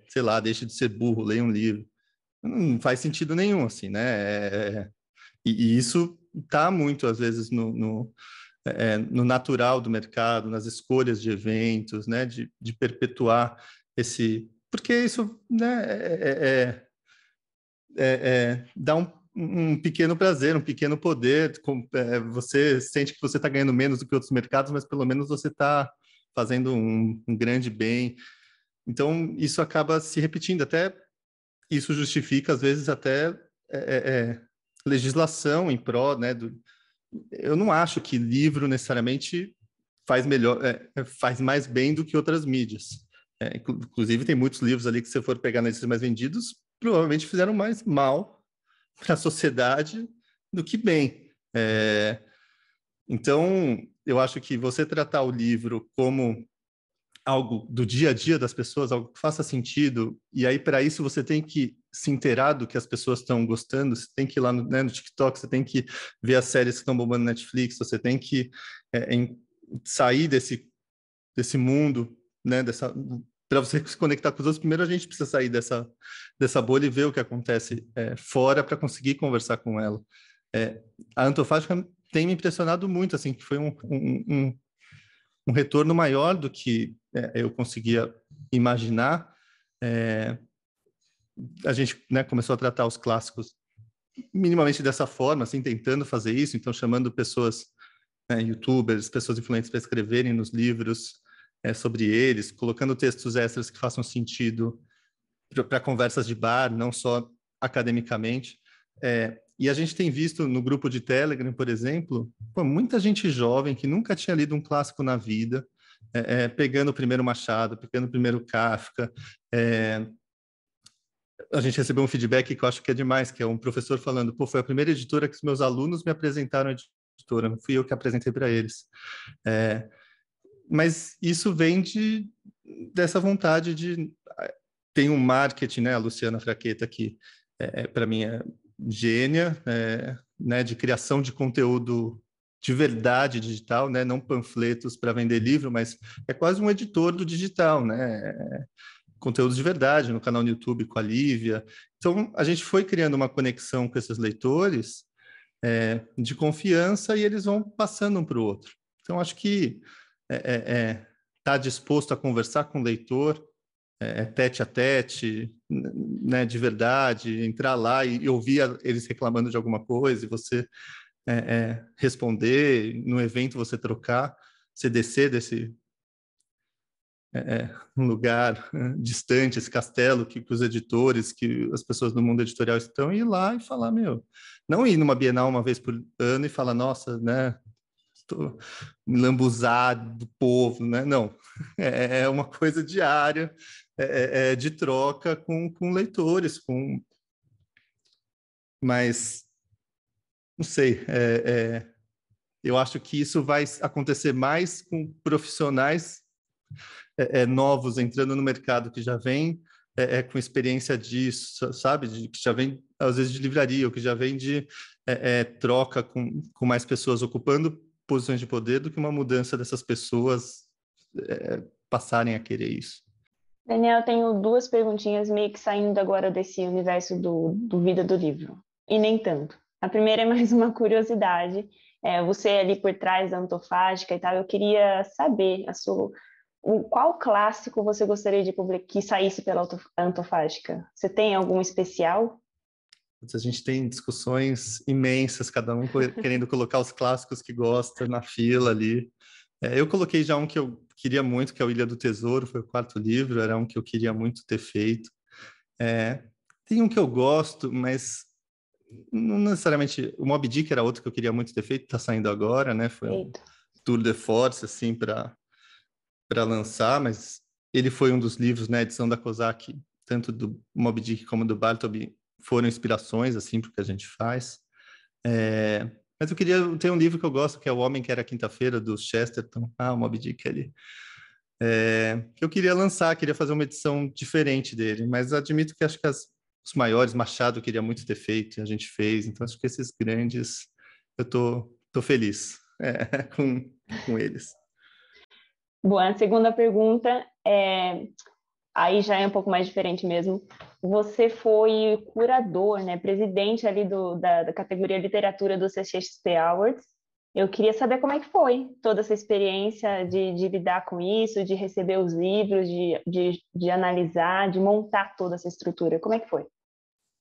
sei lá, deixa de ser burro, leia um livro. Não faz sentido nenhum, assim, né? E isso está muito, às vezes, no natural do mercado, nas escolhas de eventos, né? De perpetuar esse... Porque isso, né? Dá um pequeno prazer, um pequeno poder. Você sente que você está ganhando menos do que outros mercados, mas pelo menos você está fazendo um grande bem. Então, isso acaba se repetindo. Até isso justifica, às vezes, até legislação em prol, né? Eu não acho que livro necessariamente faz melhor, faz mais bem do que outras mídias. Inclusive, tem muitos livros ali que, se você for pegar nas listas mais vendidos, provavelmente fizeram mais mal para a sociedade do que bem. Então, eu acho que você tratar o livro como algo do dia a dia das pessoas, algo que faça sentido, e aí para isso você tem que se inteirar do que as pessoas estão gostando, você tem que ir lá no TikTok, você tem que ver as séries que estão bombando no Netflix, você tem que sair desse mundo, né, para você se conectar com os outros. Primeiro a gente precisa sair dessa bolha e ver o que acontece fora para conseguir conversar com ela. A Antofágica tem me impressionado muito, assim, que foi um retorno maior do que eu conseguia imaginar. A gente, né, começou a tratar os clássicos minimamente dessa forma, assim, tentando fazer isso, então chamando pessoas, youtubers, pessoas influentes para escreverem nos livros sobre eles, colocando textos extras que façam sentido para conversas de bar, não só academicamente. E a gente tem visto no grupo de Telegram, por exemplo, muita gente jovem que nunca tinha lido um clássico na vida, pegando o primeiro Machado, pegando o primeiro Kafka. A gente recebeu um feedback que eu acho que é demais, que é um professor falando: foi a primeira editora que os meus alunos me apresentaram a editora, não fui eu que apresentei para eles. Mas isso vem dessa vontade de... Tem um marketing, né, a Luciana Fraqueta, que para mim é gênia, né, de criação de conteúdo de verdade digital, né, não panfletos para vender livro, mas é quase um editor do digital, né, conteúdos de verdade no canal no YouTube com a Lívia. Então, a gente foi criando uma conexão com esses leitores de confiança, e eles vão passando um para o outro. Então, acho que tá disposto a conversar com o leitor, tete a tete, né, de verdade, entrar lá e ouvir eles reclamando de alguma coisa, e você responder, no evento você trocar, você descer desse um lugar distante, esse castelo que os editores, que as pessoas do mundo editorial estão, e ir lá e falar, não ir numa Bienal uma vez por ano e falar, nossa, né, estou me lambuzado do povo, né? Não, é uma coisa diária, de troca com leitores, mas não sei, eu acho que isso vai acontecer mais com profissionais novos entrando no mercado, que já vem com experiência disso, sabe? Que já vem, às vezes, de livraria, ou que já vem de troca com mais pessoas ocupando posições de poder, do que uma mudança dessas pessoas passarem a querer isso. Daniel, eu tenho duas perguntinhas meio que saindo agora desse universo do Vida do Livro, e nem tanto. A primeira é mais uma curiosidade. Você ali por trás da Antofágica e tal, eu queria saber qual clássico você gostaria de publicar que saísse pela Antofágica? Você tem algum especial? A gente tem discussões imensas, cada um querendo colocar os clássicos que gosta na fila ali. Eu coloquei já um que eu queria muito, que é o Ilha do Tesouro, foi o 4º livro, era um que eu queria muito ter feito. Tem um que eu gosto, mas não necessariamente... O Moby Dick era outro que eu queria muito ter feito, está saindo agora, né? Foi um tour de force, assim, para lançar, mas ele foi um dos livros, né? A edição da Kozak, tanto do Moby Dick como do Bartleby, foram inspirações, assim, para o que a gente faz. Mas eu queria ter um livro que eu gosto, que é O Homem que Era Quinta-feira, do Chesterton. O Moby Dick ali. Que eu queria lançar, queria fazer uma edição diferente dele, mas admito que acho que os maiores, Machado queria muito ter feito, e a gente fez, então acho que esses grandes, eu tô feliz com eles. Bom, a segunda pergunta aí já é um pouco mais diferente mesmo. Você foi curador, né, presidente ali da categoria literatura do CCXP Awards. Eu queria saber como é que foi toda essa experiência de lidar com isso, de receber os livros, de analisar, de montar toda essa estrutura. Como é que foi?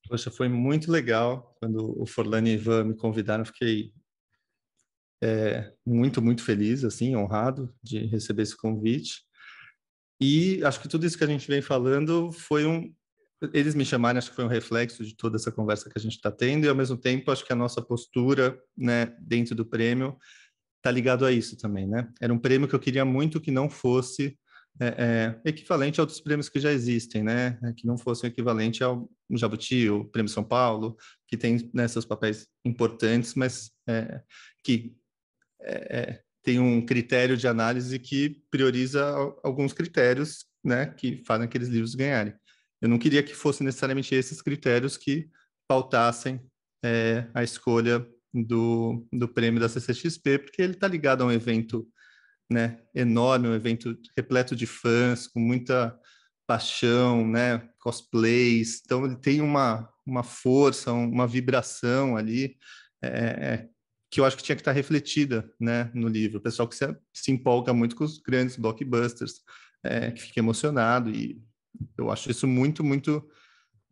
Poxa, foi muito legal. Quando o Forlani e Ivan me convidaram, eu fiquei muito, muito feliz, assim, honrado de receber esse convite. E acho que tudo isso que a gente vem falando eles me chamarem, acho que foi um reflexo de toda essa conversa que a gente está tendo, e ao mesmo tempo acho que a nossa postura, né, dentro do prêmio está ligado a isso também, né? Era um prêmio que eu queria muito que não fosse equivalente a outros prêmios que já existem, né? Que não fosse equivalente ao Jabuti, o Prêmio São Paulo, que tem, né, seus papéis importantes, mas que tem um critério de análise que prioriza alguns critérios, né, que fazem aqueles livros ganharem. Eu não queria que fossem necessariamente esses critérios que pautassem a escolha do prêmio da CCXP, porque ele está ligado a um evento, né, enorme, um evento repleto de fãs, com muita paixão, né, cosplays. Então, ele tem uma força, uma vibração ali que eu acho que tinha que estar refletida, né, no livro. O pessoal que se empolga muito com os grandes blockbusters, que fica emocionado, e eu acho isso muito, muito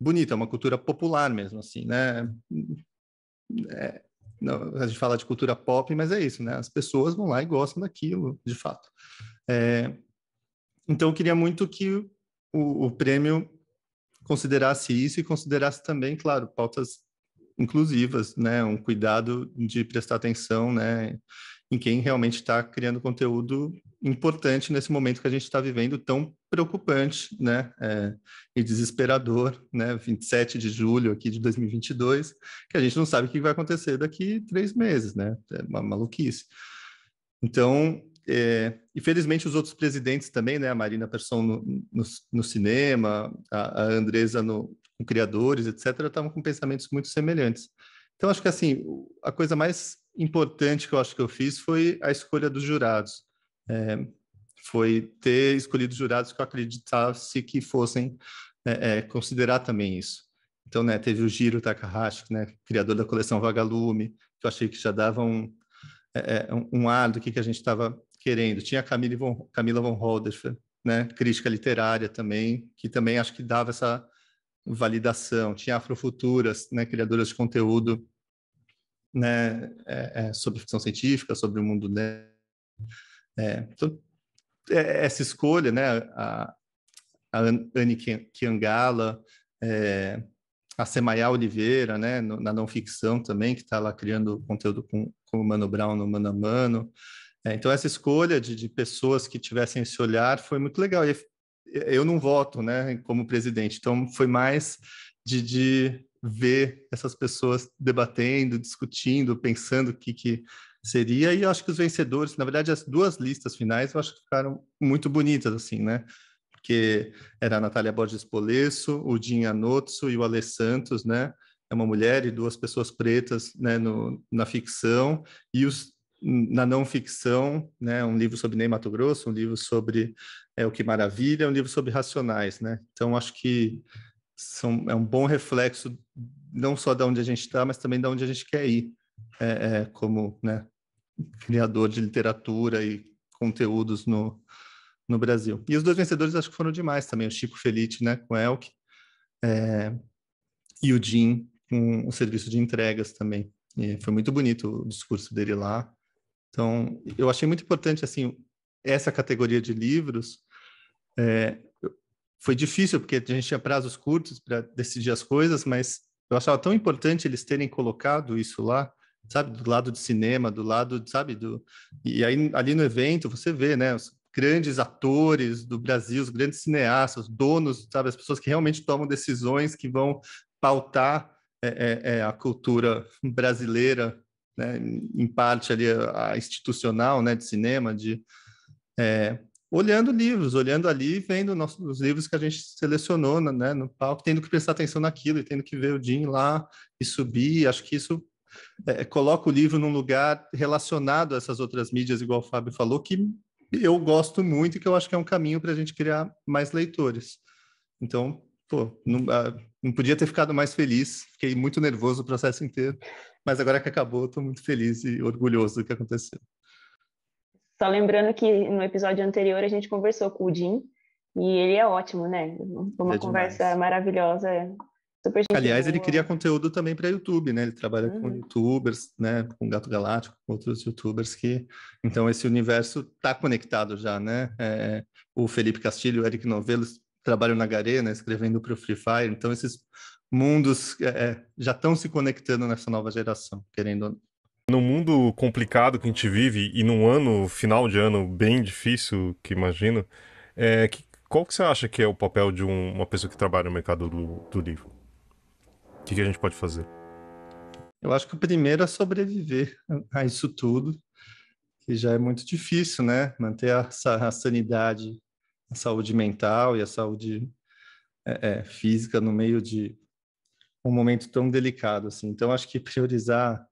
bonito. É uma cultura popular mesmo, assim, né? Não, a gente fala de cultura pop, mas é isso, né? As pessoas vão lá e gostam daquilo, de fato. Então, eu queria muito que o prêmio considerasse isso e considerasse também, claro, pautas inclusivas, né? Um cuidado de prestar atenção, né, em quem realmente está criando conteúdo importante nesse momento que a gente está vivendo, tão preocupante, né, e desesperador, né, 27 de julho aqui de 2022, que a gente não sabe o que vai acontecer daqui 3 meses, né? É uma maluquice. Então, infelizmente, os outros presidentes também, né, a Marina Persson no cinema, a Andresa com criadores, etc., estavam com pensamentos muito semelhantes. Então, acho que, assim, a coisa mais importante que eu acho que eu fiz foi a escolha dos jurados. Foi ter escolhido jurados que eu acreditasse que fossem considerar também isso. Então, né, teve o Jiro Takahashi, né, criador da coleção Vagalume, que eu achei que já dava um ar do que a gente estava querendo. Tinha a Camila von Holderfer, né, crítica literária também, que também acho que dava essa validação. Tinha Afrofuturas, né, criadoras de conteúdo, né, sobre ficção científica, sobre o mundo, né. Então, essa escolha, né, a Anne Kiangala, a Semaia Oliveira, né, na não ficção também, que está lá criando conteúdo com o Mano Brown no Mano a Mano. Então, essa escolha de pessoas que tivessem esse olhar foi muito legal. E eu não voto, né, como presidente, então foi mais de ver essas pessoas debatendo, discutindo, pensando o que seria, e eu acho que os vencedores, na verdade, as 2 listas finais, eu acho que ficaram muito bonitas, assim, né? Porque era a Natália Borges Polesso, o Jim Anotso e o Alê Santos, né? É uma mulher e 2 pessoas pretas, né, na ficção, e na não ficção, né, um livro sobre Ney Matogrosso, um livro sobre O Que Maravilha, um livro sobre Racionais, né? Então, acho que é um bom reflexo não só de onde a gente está, mas também de onde a gente quer ir, como, né, criador de literatura e conteúdos no Brasil. E os 2 vencedores acho que foram demais também, o Chico Felitti, né, com Elk, e o Jim com o serviço de entregas também. E foi muito bonito o discurso dele lá. Então, eu achei muito importante, assim, essa categoria de livros. Foi difícil, porque a gente tinha prazos curtos para decidir as coisas, mas eu achava tão importante eles terem colocado isso lá, sabe, do lado de cinema, do lado, sabe, e aí ali no evento você vê, né, os grandes atores do Brasil, os grandes cineastas, os donos, sabe, as pessoas que realmente tomam decisões que vão pautar a cultura brasileira, né, em parte ali a institucional, né, de cinema, olhando livros, olhando ali, vendo os livros que a gente selecionou, né, no palco, tendo que prestar atenção naquilo e tendo que ver o Jim lá e subir. Acho que isso coloca o livro num lugar relacionado a essas outras mídias, igual o Fábio falou, que eu gosto muito e que eu acho que é um caminho para a gente criar mais leitores. Então, pô, não podia ter ficado mais feliz. Fiquei muito nervoso o processo inteiro, mas agora que acabou, estou muito feliz e orgulhoso do que aconteceu. Só lembrando que no episódio anterior a gente conversou com o Jim e ele é ótimo, né? Foi uma conversa maravilhosa, super gente Aliás, boa. ele cria conteúdo também para YouTube, né? Ele trabalha com YouTubers, né? Com Gato Galáctico, com outros YouTubers que... Então, esse universo está conectado já, né? O Felipe Castilho, o Eric Novelos trabalham na Garena, escrevendo para o Free Fire. Então, esses mundos já estão se conectando nessa nova geração, querendo ou não. No mundo complicado que a gente vive e num final de ano bem difícil, que imagino, qual que você acha que é o papel de uma pessoa que trabalha no mercado do livro? O que a gente pode fazer? Eu acho que o primeiro é sobreviver a isso tudo, que já é muito difícil, né? Manter a sanidade, a saúde mental e a saúde física no meio de um momento tão delicado, assim. Então, acho que priorizar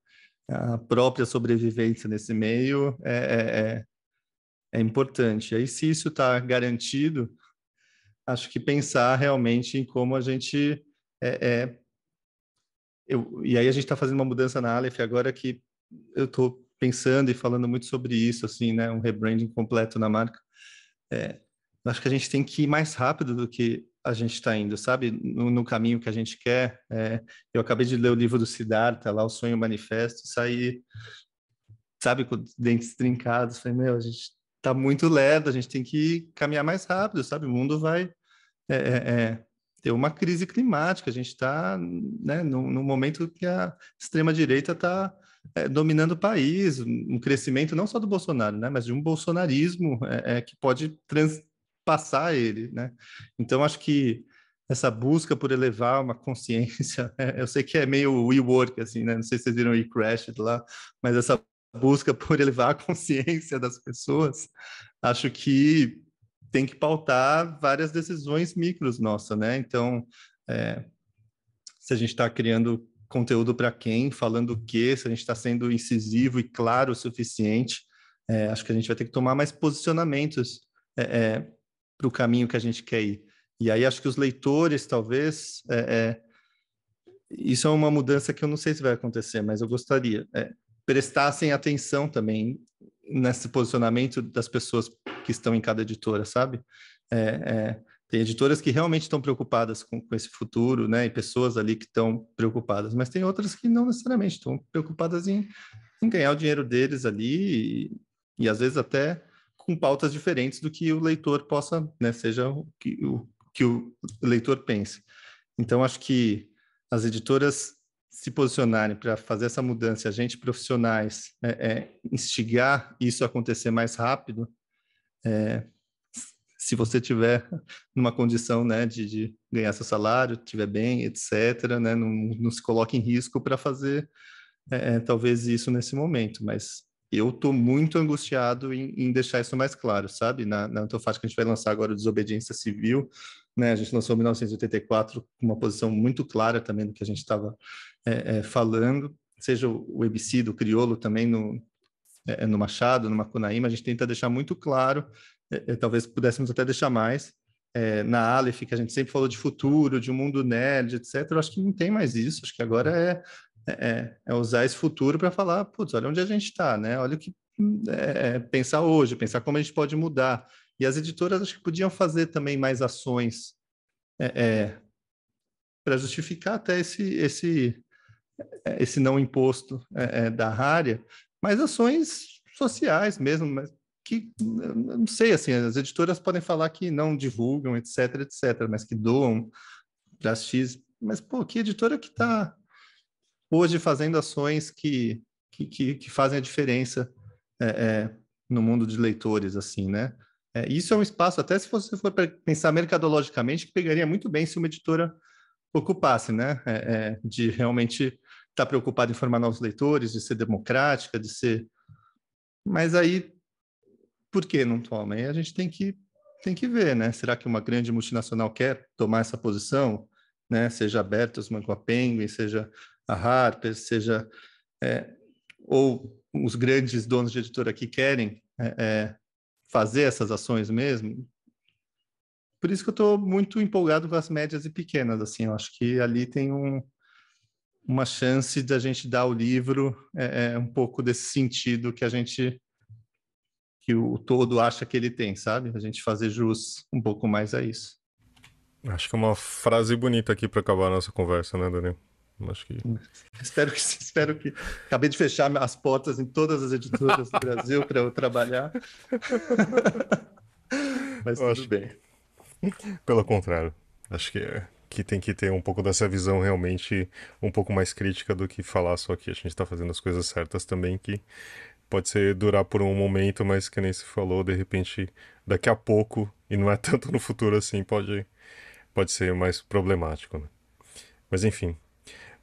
a própria sobrevivência nesse meio é importante. Aí, se isso está garantido, acho que pensar realmente em como a gente... e aí a gente está fazendo uma mudança na Aleph agora que eu estou pensando e falando muito sobre isso, assim, né? Um rebranding completo na marca. Acho que a gente tem que ir mais rápido do que a gente está indo, sabe? No caminho que a gente quer. Eu acabei de ler o livro do Siddhartha, lá, O Sonho Manifesto, saí, sabe, com os dentes trincados. Falei, meu, a gente está muito lerdo, a gente tem que caminhar mais rápido, sabe? O mundo vai ter uma crise climática, a gente está, né, num momento que a extrema-direita está dominando o país, um crescimento não só do Bolsonaro, né, mas de um bolsonarismo que pode transpassar ele, né? Então, acho que essa busca por elevar uma consciência, eu sei que é meio WeWork, assim, né? Não sei se vocês viram o eCrashed lá, mas essa busca por elevar a consciência das pessoas, acho que tem que pautar várias decisões micros nossas, né? Então, se a gente está criando conteúdo para quem, falando o quê, se a gente está sendo incisivo e claro o suficiente, acho que a gente vai ter que tomar mais posicionamentos para o caminho que a gente quer ir. E aí acho que os leitores, talvez, isso é uma mudança que eu não sei se vai acontecer, mas eu gostaria, prestassem atenção também nesse posicionamento das pessoas que estão em cada editora, sabe? Tem editoras que realmente estão preocupadas com esse futuro, né? E pessoas ali que estão preocupadas, mas tem outras que não necessariamente estão preocupadas em ganhar o dinheiro deles ali e às vezes até com pautas diferentes do que o leitor possa, né? Seja o que o leitor pense. Então, acho que as editoras se posicionarem para fazer essa mudança, a gente profissionais instigar isso a acontecer mais rápido, se você tiver numa condição, né, de ganhar seu salário, estiver bem, etc., né, não se coloque em risco para fazer talvez isso nesse momento, mas eu estou muito angustiado em deixar isso mais claro, sabe? Na Antofágica a gente vai lançar agora o Desobediência Civil, né? A gente lançou em 1984 com uma posição muito clara também do que a gente estava falando, seja o ABC do Criolo também no Machado, no Macunaíma, a gente tenta deixar muito claro, talvez pudéssemos até deixar mais, na Aleph, que a gente sempre falou de futuro, de um mundo nerd, etc. Eu acho que não tem mais isso, acho que agora é usar esse futuro para falar, putz, olha onde a gente está, né? Olha o que pensar hoje, pensar como a gente pode mudar. E as editoras acho que podiam fazer também mais ações para justificar até esse não imposto da área, mas ações sociais mesmo, mas que, não sei, assim, as editoras podem falar que não divulgam, etc., mas que doam para X mas pô, que editora que está hoje fazendo ações que fazem a diferença no mundo de leitores, assim, né? Isso é um espaço, até se você for pensar mercadologicamente, que pegaria muito bem se uma editora ocupasse, né? De realmente estar preocupada em formar novos leitores, de ser democrática, de ser... Mas aí, por que não toma? Aí a gente tem que ver, né? Será que uma grande multinacional quer tomar essa posição, né? Seja a Bertelsmann com a Penguin, seja a Harper, seja... ou os grandes donos de editora que querem fazer essas ações mesmo. Por isso que eu estou muito empolgado com as médias e pequenas, assim, eu acho que ali tem uma chance da gente dar ao livro um pouco desse sentido que o todo acha que ele tem, sabe? A gente fazer jus um pouco mais a isso. Acho que é uma frase bonita aqui para acabar a nossa conversa, né, Daniel? Acho que... Espero que... Acabei de fechar as portas em todas as editoras do Brasil para eu trabalhar. Mas tudo bem. Pelo contrário. Acho que tem que ter um pouco dessa visão realmente um pouco mais crítica do que falar só que a gente está fazendo as coisas certas também, que pode ser durar por um momento, mas que nem se falou, de repente, daqui a pouco, e não é tanto no futuro assim, pode ser mais problemático, né? Mas enfim,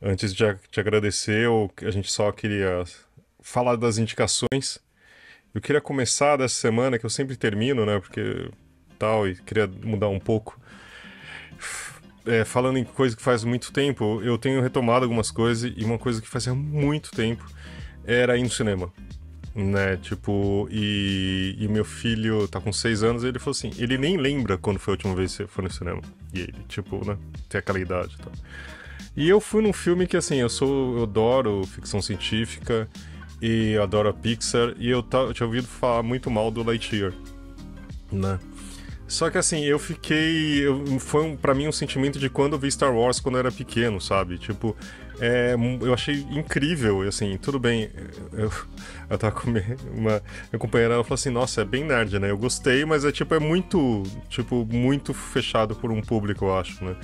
antes de te agradecer, a gente só queria falar das indicações. Eu queria começar dessa semana, que eu sempre termino, né? Porque tal, e queria mudar um pouco. Falando em coisa que faz muito tempo, eu tenho retomado algumas coisas, e uma coisa que fazia muito tempo era ir no cinema, né? Tipo, e meu filho tá com 6 anos, e ele falou assim, ele nem lembra quando foi a última vez que você foi no cinema. E ele, tipo, né, tem aquela idade e tal. E eu fui num filme que, assim, eu adoro ficção científica e adoro a Pixar, e eu tinha ouvido falar muito mal do Lightyear, né? Só que assim, foi pra mim um sentimento de quando eu vi Star Wars quando eu era pequeno, sabe? Tipo, eu achei incrível, e assim, tudo bem, eu tava com minha companheira, ela falou assim, nossa, é bem nerd, né? Eu gostei, mas é muito fechado por um público, eu acho, né?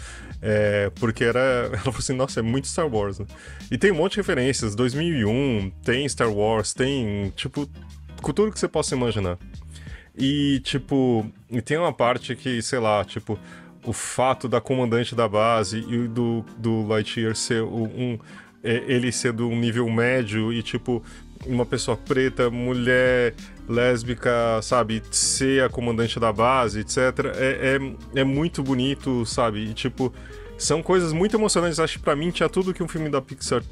Porque ela falou assim, nossa, é muito Star Wars, né? E tem um monte de referências, 2001, tem Star Wars, tem, tipo, com tudo que você possa imaginar. E, tipo, tem uma parte que, sei lá, tipo, o fato da comandante da base e do Lightyear ser ele ser do nível médio e, tipo, uma pessoa preta, mulher, lésbica, sabe, ser a comandante da base, etc. É muito bonito, sabe? E, tipo, são coisas muito emocionantes. Acho que pra mim tinha tudo que um filme da Pixar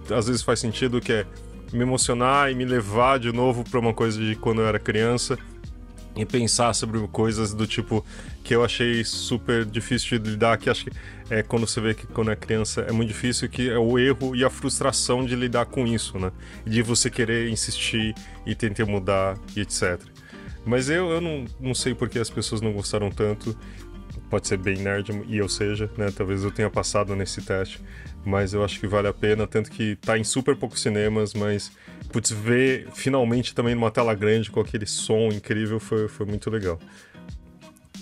às vezes faz sentido, que é me emocionar e me levar de novo pra uma coisa de quando eu era criança. E pensar sobre coisas do tipo que eu achei super difícil de lidar, que acho que quando você vê que quando é criança é muito difícil, que é o erro e a frustração de lidar com isso, né? De você querer insistir e tentar mudar e etc. Mas eu não sei porque as pessoas não gostaram tanto. Pode ser bem nerd e eu seja, né? Talvez eu tenha passado nesse teste, mas eu acho que vale a pena, tanto que tá em super poucos cinemas, mas putz, ver finalmente também numa tela grande com aquele som incrível foi muito legal.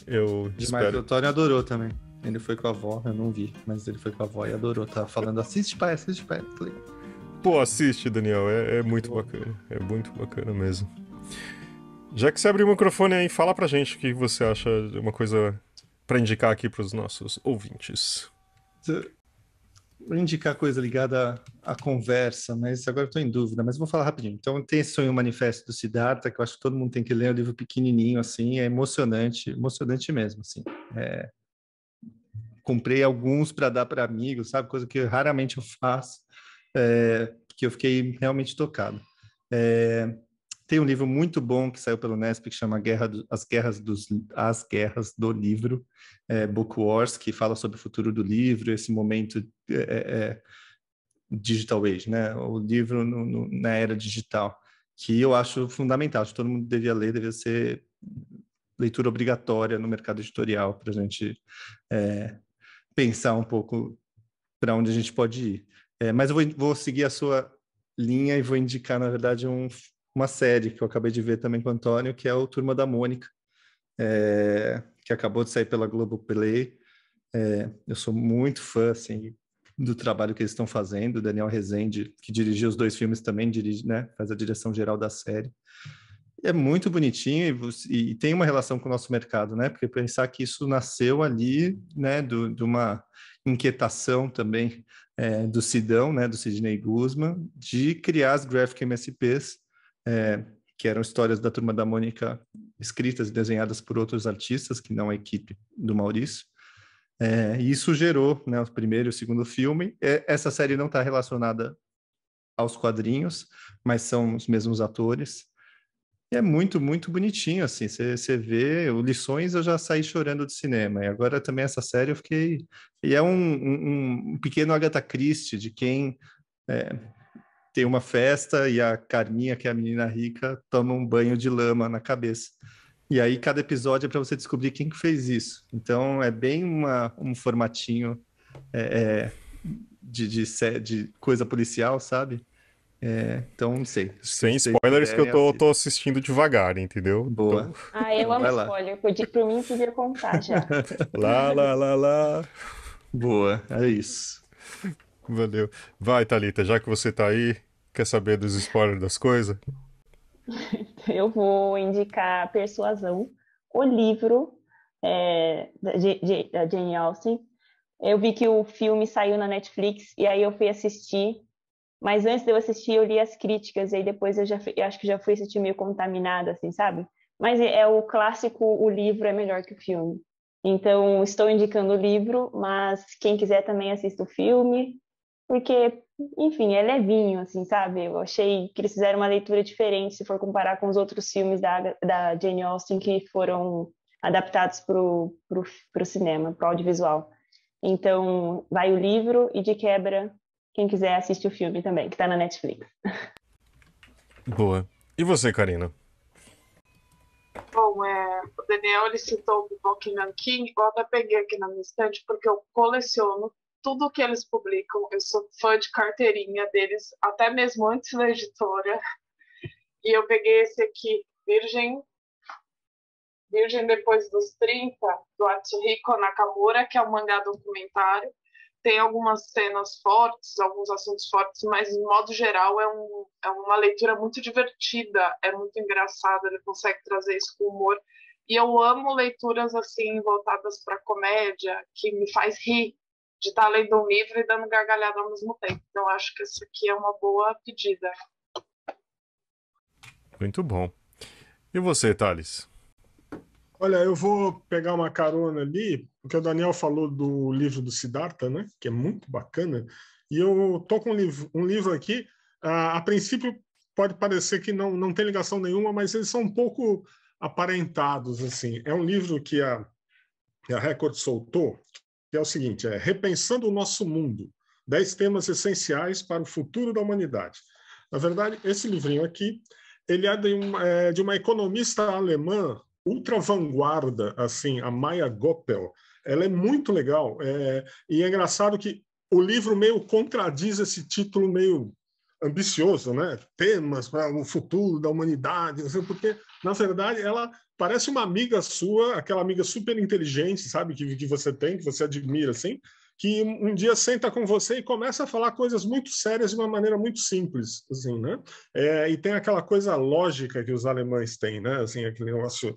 Eu espero. O Tony adorou também. Ele foi com a avó, eu não vi, mas ele foi com a avó e adorou. Tava falando, assiste pai. Pô, assiste, Daniel, é muito bacana. É muito bacana mesmo. Já que você abriu o microfone aí, fala pra gente o que você acha de uma coisa pra indicar aqui pros nossos ouvintes. Vou indicar coisa ligada à conversa, mas agora eu estou em dúvida, mas vou falar rapidinho. Então, tem esse Sonho Manifesto do Siddhartha, que eu acho que todo mundo tem que ler, é um livro pequenininho, assim, é emocionante mesmo, assim. Comprei alguns para dar para amigos, sabe, coisa que raramente eu faço, que eu fiquei realmente tocado. Tem um livro muito bom que saiu pelo Nesp, que chama As Guerras do Livro, Book Wars, que fala sobre o futuro do livro, esse momento digital age, né? O livro na era digital, que eu acho fundamental, acho que todo mundo devia ler, devia ser leitura obrigatória no mercado editorial, para a gente pensar um pouco para onde a gente pode ir. Mas eu vou seguir a sua linha e vou indicar, na verdade, uma série que eu acabei de ver também com o Antônio, que é o Turma da Mônica, que acabou de sair pela Globoplay. Eu sou muito fã, assim, do trabalho que eles estão fazendo. O Daniel Rezende, que dirigiu os 2 filmes, também dirige, né? Faz a direção geral da série. É muito bonitinho e tem uma relação com o nosso mercado, né? Porque pensar que isso nasceu ali, né? De uma inquietação também do Sidão, né? Do Sidney Guzman, de criar as Graphic MSPs, que eram histórias da Turma da Mônica escritas e desenhadas por outros artistas, que não a equipe do Maurício. E isso gerou, né, o primeiro e o segundo filme. Essa série não está relacionada aos quadrinhos, mas são os mesmos atores. E é muito, muito bonitinho, assim. Você vê, o Lições eu já saí chorando de cinema. E agora também essa série eu fiquei... E é um pequeno Agatha Christie de quem tem uma festa e a Carminha, que é a menina rica, toma um banho de lama na cabeça. E aí cada episódio é para você descobrir quem que fez isso. Então é bem um formatinho de coisa policial, sabe? Então, não sei. Sem Se vocês spoilers, que eu puderem, tô assistindo devagar, entendeu? Boa. Ah, eu amo Vai lá. spoiler. Por mim, podia contar já. Lá, lá, lá, lá. Boa, é isso. Valeu. Vai, Thalita, já que você tá aí, quer saber dos spoilers das coisas? Eu vou indicar Persuasão, o livro da Jane Austen. Eu vi que o filme saiu na Netflix e aí eu fui assistir. Mas antes de eu assistir, eu li as críticas, e aí depois eu acho que já fui assistir meio contaminada, assim, sabe? Mas é o clássico, o livro é melhor que o filme. Então, estou indicando o livro, mas quem quiser também assista o filme, porque, enfim, é levinho, assim, sabe? Eu achei que eles fizeram uma leitura diferente, se for comparar com os outros filmes da Jane Austen que foram adaptados para o cinema, para o audiovisual. Então, vai o livro e, de quebra, quem quiser assiste o filme também, que tá na Netflix. Boa. E você, Karina? Bom, o Daniel ele citou o Buckingham King, eu até peguei aqui na minha estante porque eu coleciono tudo que eles publicam, eu sou fã de carteirinha deles, até mesmo antes da editora, e eu peguei esse aqui, Virgem Depois dos 30, do Atsuhiko Nakamura, que é um mangá documentário. Tem algumas cenas fortes, alguns assuntos fortes, mas, de modo geral, é uma leitura muito divertida, é muito engraçada, ele consegue trazer isso com humor. E eu amo leituras assim voltadas para comédia, que me faz rir de estar lendo um livro e dando gargalhada ao mesmo tempo. Então, acho que essa aqui é uma boa pedida. Muito bom. E você, Thales? Olha, eu vou pegar uma carona ali, porque o Daniel falou do livro do Siddhartha, né? Que é muito bacana. E eu tô com um livro aqui. A princípio, pode parecer que não tem ligação nenhuma, mas eles são um pouco aparentados, assim. É um livro que a Record soltou, que é o seguinte, Repensando o Nosso Mundo, 10 temas essenciais para o futuro da humanidade. Na verdade, esse livrinho aqui, ele é de uma economista alemã ultra vanguarda, assim, a Maya Goppel. Ela é muito legal. E é engraçado que o livro meio contradiz esse título meio ambicioso, né? Temas para o futuro da humanidade, não sei, porque, na verdade, ela parece uma amiga sua, aquela amiga super inteligente, sabe, que você tem, que você admira, assim, que um dia senta com você e começa a falar coisas muito sérias de uma maneira muito simples, assim, né? E tem aquela coisa lógica que os alemães têm, né? Assim, aquele negócio,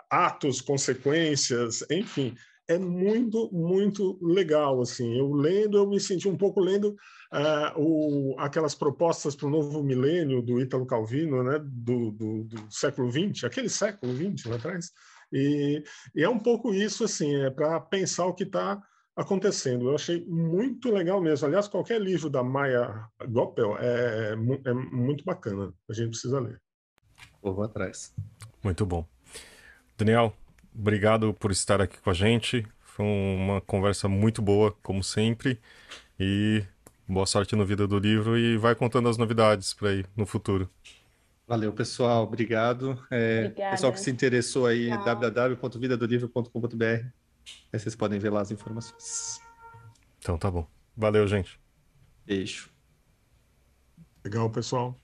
atos, consequências, enfim, é muito, muito legal, assim. Eu me senti um pouco lendo aquelas propostas para o novo milênio do Ítalo Calvino, né? Do século XX, aquele século XX lá atrás. E é um pouco isso, assim, para pensar o que está acontecendo. Eu achei muito legal mesmo. Aliás, qualquer livro da Maya Goppel é muito bacana. A gente precisa ler. Vou atrás. Muito bom. Daniel, obrigado por estar aqui com a gente. Foi uma conversa muito boa, como sempre. E boa sorte no Vida do Livro e vai contando as novidades para aí no futuro. Valeu, pessoal. Obrigado. Pessoal que se interessou aí, www.vidadolivro.com.br. Aí vocês podem ver lá as informações. Então tá bom. Valeu, gente. Beijo. Legal, pessoal.